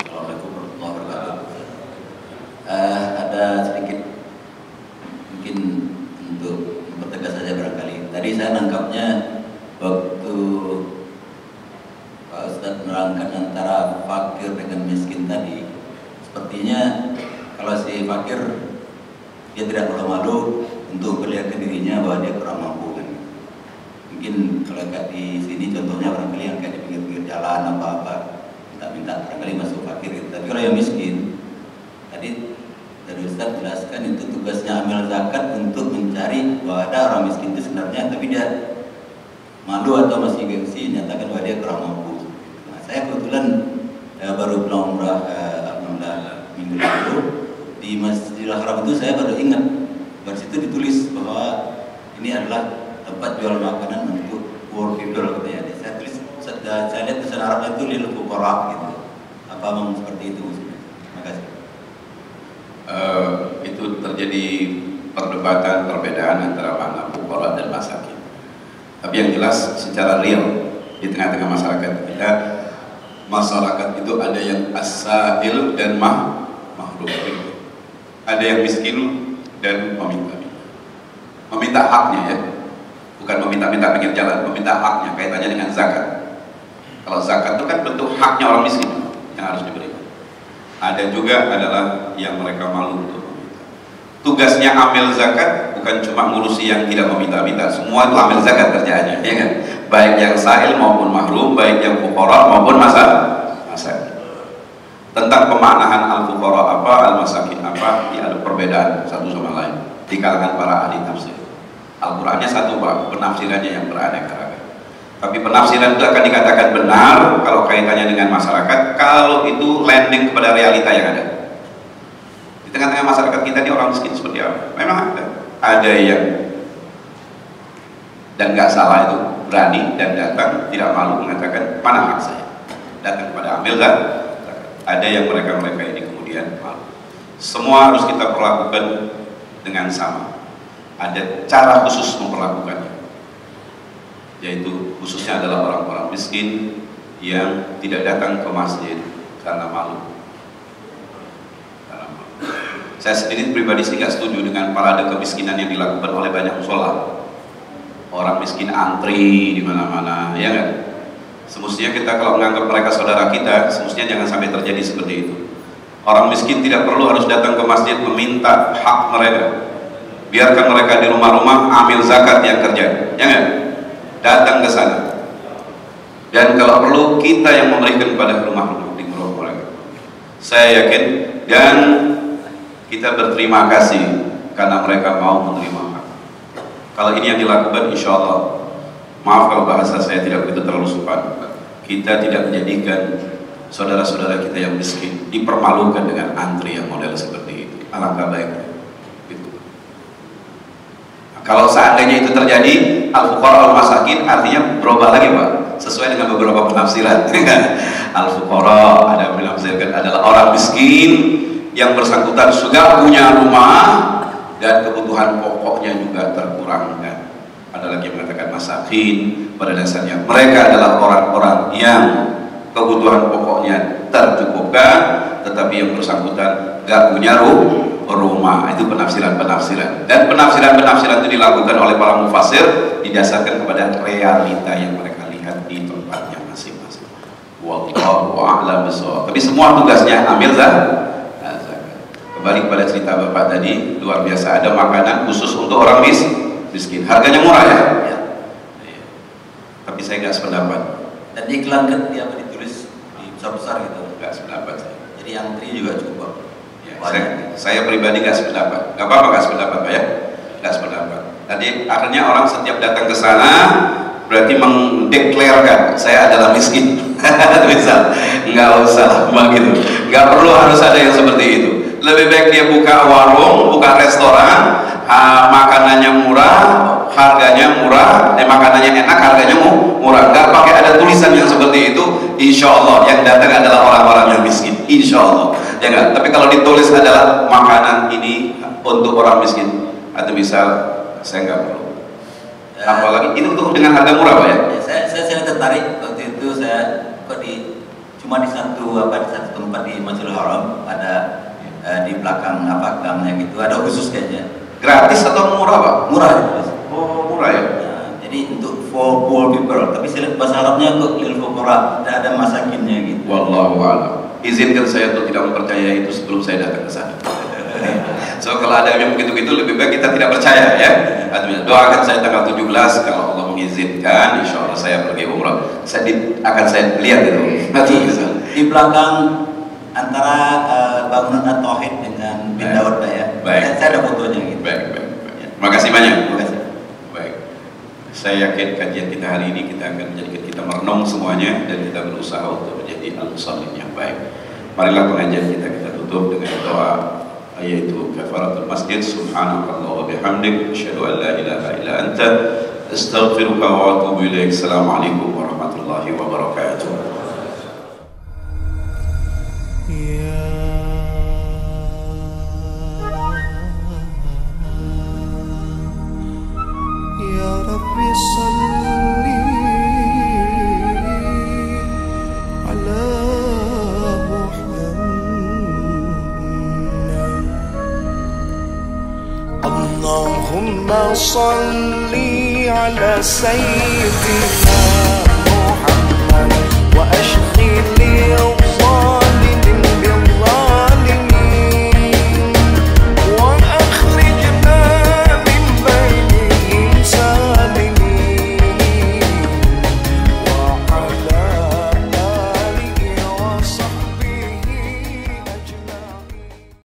Assalamualaikum warahmatullahi wabarakatuh. Ada sedikit mungkin untuk mempertegas saja barangkali. Tadi saya nangkapnya waktu Pak Ustadz menerangkan antara fakir dengan miskin tadi, sepertinya kalau si fakir dia tidak malu untuk melihatkan dirinya bahwa dia kurang mampu kan. Mungkin kalau kayak di sini contohnya barangkali yang kayak di pinggir-pinggir jalan apa-apa minta-minta barangkali masuk fakir gitu. Tapi kalau yang miskin tadi dari Ustaz jelaskan itu tugasnya amil zakat untuk mencari bahwa ada orang miskin itu sebenarnya tapi dia malu atau masih gengsi nyatakan bahwa dia kurang mampu. Nah, saya kebetulan baru pulang umrah minggu lalu di Masjidil Haram itu saya baru ingat di situ ditulis bahwa ini adalah tempat jual makanan untuk poor people katanya. Saya tulis, saya lihat tulisan Arabnya itu lil fuqara gitu. Apa memang seperti itu? Terima kasih. Itu terjadi perdebatan perbedaan antara makna fuqara dan masakin. Tapi yang jelas secara real di tengah-tengah masyarakat kita, masyarakat itu ada yang as-sa'il dan mahrum. Ada yang miskin dan meminta haknya ya. Bukan meminta-minta pinggir jalan, meminta haknya, kaitannya dengan zakat. Kalau zakat itu kan bentuk haknya orang miskin yang harus diberikan. Ada juga adalah yang mereka malu untuk meminta. Tugasnya amil zakat bukan cuma ngurusi yang tidak meminta-minta, semua itu amil zakat kerjaannya, ya kan? Baik yang sa'il maupun mahrum, baik yang fuqara maupun masakin. Tentang pemaknaan al-fuqara apa, al-masakin apa, ya ada perbedaan satu sama lain di kalangan para ahli tafsir. Al-Qur'annya satu Pak, penafsirannya yang beraneka ragam. Tapi penafsiran itu akan dikatakan benar kalau kaitannya dengan masyarakat, kalau itu landing kepada realita yang ada. Di tengah-tengah masyarakat kita ini orang miskin seperti apa? Memang ada yang dan nggak salah itu berani dan datang tidak malu mengatakan mana hak saya, datang kepada ambil kan? Ada yang mereka ini kemudian malu. Semua harus kita perlakukan dengan sama. Ada cara khusus memperlakukannya, yaitu khususnya adalah orang-orang miskin yang tidak datang ke masjid karena malu. Saya sendiri pribadi sih nggak setuju dengan parade kemiskinan yang dilakukan oleh banyak musola. Orang miskin antri di mana-mana, ya kan? Semestinya kita kalau menganggap mereka saudara kita, semestinya jangan sampai terjadi seperti itu. Orang miskin tidak perlu harus datang ke masjid meminta hak mereka. Biarkan mereka di rumah-rumah ambil zakat yang kerja, ya kan? Datang ke sana. Dan kalau perlu kita yang memberikan kepada rumah-rumah di rumah mereka. Saya yakin dan kita berterima kasih karena mereka mau menerima hak. Kalau ini yang dilakukan, insya Allah, maaf kalau bahasa saya tidak begitu terlalu sopan, kita tidak menjadikan saudara-saudara kita yang miskin dipermalukan dengan antri yang model seperti itu. Alangkah baiknya. Kalau seandainya itu terjadi, al-fuqara al-masakin artinya berubah lagi Pak, sesuai dengan beberapa penafsiran. Al-fuqara ada menafsirkan adalah orang miskin yang bersangkutan sudah punya rumah dan kebutuhan pokoknya juga terkurangkan. Ada lagi yang mengatakan masakin, pada dasarnya mereka adalah orang-orang yang kebutuhan pokoknya tercukupkan, tetapi yang bersangkutan gak punya rumah. Itu penafsiran-penafsiran, dan penafsiran-penafsiran itu dilakukan oleh para mufassir didasarkan kepada realita yang mereka lihat di tempatnya masing-masing. Wallahu a'lam bishawab. Tapi semua tugasnya ambil zakat. Kembali kepada cerita Bapak tadi, luar biasa, ada makanan khusus untuk orang miskin. Harganya murah ya? Ya. Tapi saya nggak sependapat. Dan iklan kan dia ditulis di besar-besar gitu. Nggak sependapat saya. Jadi antri juga cukup. Saya pribadi nggak sependapat. Nggak apa-apa nggak sependapat Pak ya, nggak sependapat. Tadi akhirnya orang setiap datang ke sana berarti mendeklarkan saya adalah miskin. Misal, nggak usah begitu. Nggak perlu harus ada yang seperti itu. Lebih baik dia buka warung, buka restoran, makanannya murah, harganya murah, makanannya enak, harganya murah. Nggak pakai ada tulisan yang seperti itu. Insya Allah yang datang adalah orang-orang yang miskin. Insya Allah. Ya enggak? Tapi kalau ditulis adalah makanan ini untuk orang miskin, atau misal saya nggak perlu. Apalagi itu untuk dengan harga murah Pak ya? Saya tertarik waktu itu itu saya kok cuma di satu tempat di Masjidil Haram ada di belakang gangnya gitu, ada khusus kayaknya. Gratis atau murah Pak? Murah itu. Oh murah ya. Nah, jadi untuk for poor people, tapi saya lihat bahasa Arabnya kok lil fuqara, tidak ada masakinnya gitu. Wallahu a'lam. Izinkan saya untuk tidak mempercayai itu sebelum saya datang ke sana. So kalau ada yang begitu-begitu lebih baik kita tidak percaya ya. Doakan saya tanggal 17 kalau Allah mengizinkan, insya Allah saya pergi umrah. Akan saya lihat itu. Di belakang antara bangunan At-Tauhid dengan Bin Daud ya. Baik. Saya ada fotonya gitu. Baik. Makasih banyak. Makasih. Baik. Saya yakin kajian kita hari ini kita akan menjadikan kita merenung semuanya dan kita berusaha untuk menjadi al-musallin yang baik. Marilah pengajian kita tutup dengan doa yaitu kafaratul masjid. Subhanakallah wa bihamdik asyhadu an la ilaha illa anta astaghfiruka wa atubu ilaik. Assalamualaikum warahmatullahi wabarakatuh. Ya Rabbi salli ala Allahumma salli ala Sayyidina Muhammad wa ashghil li Allah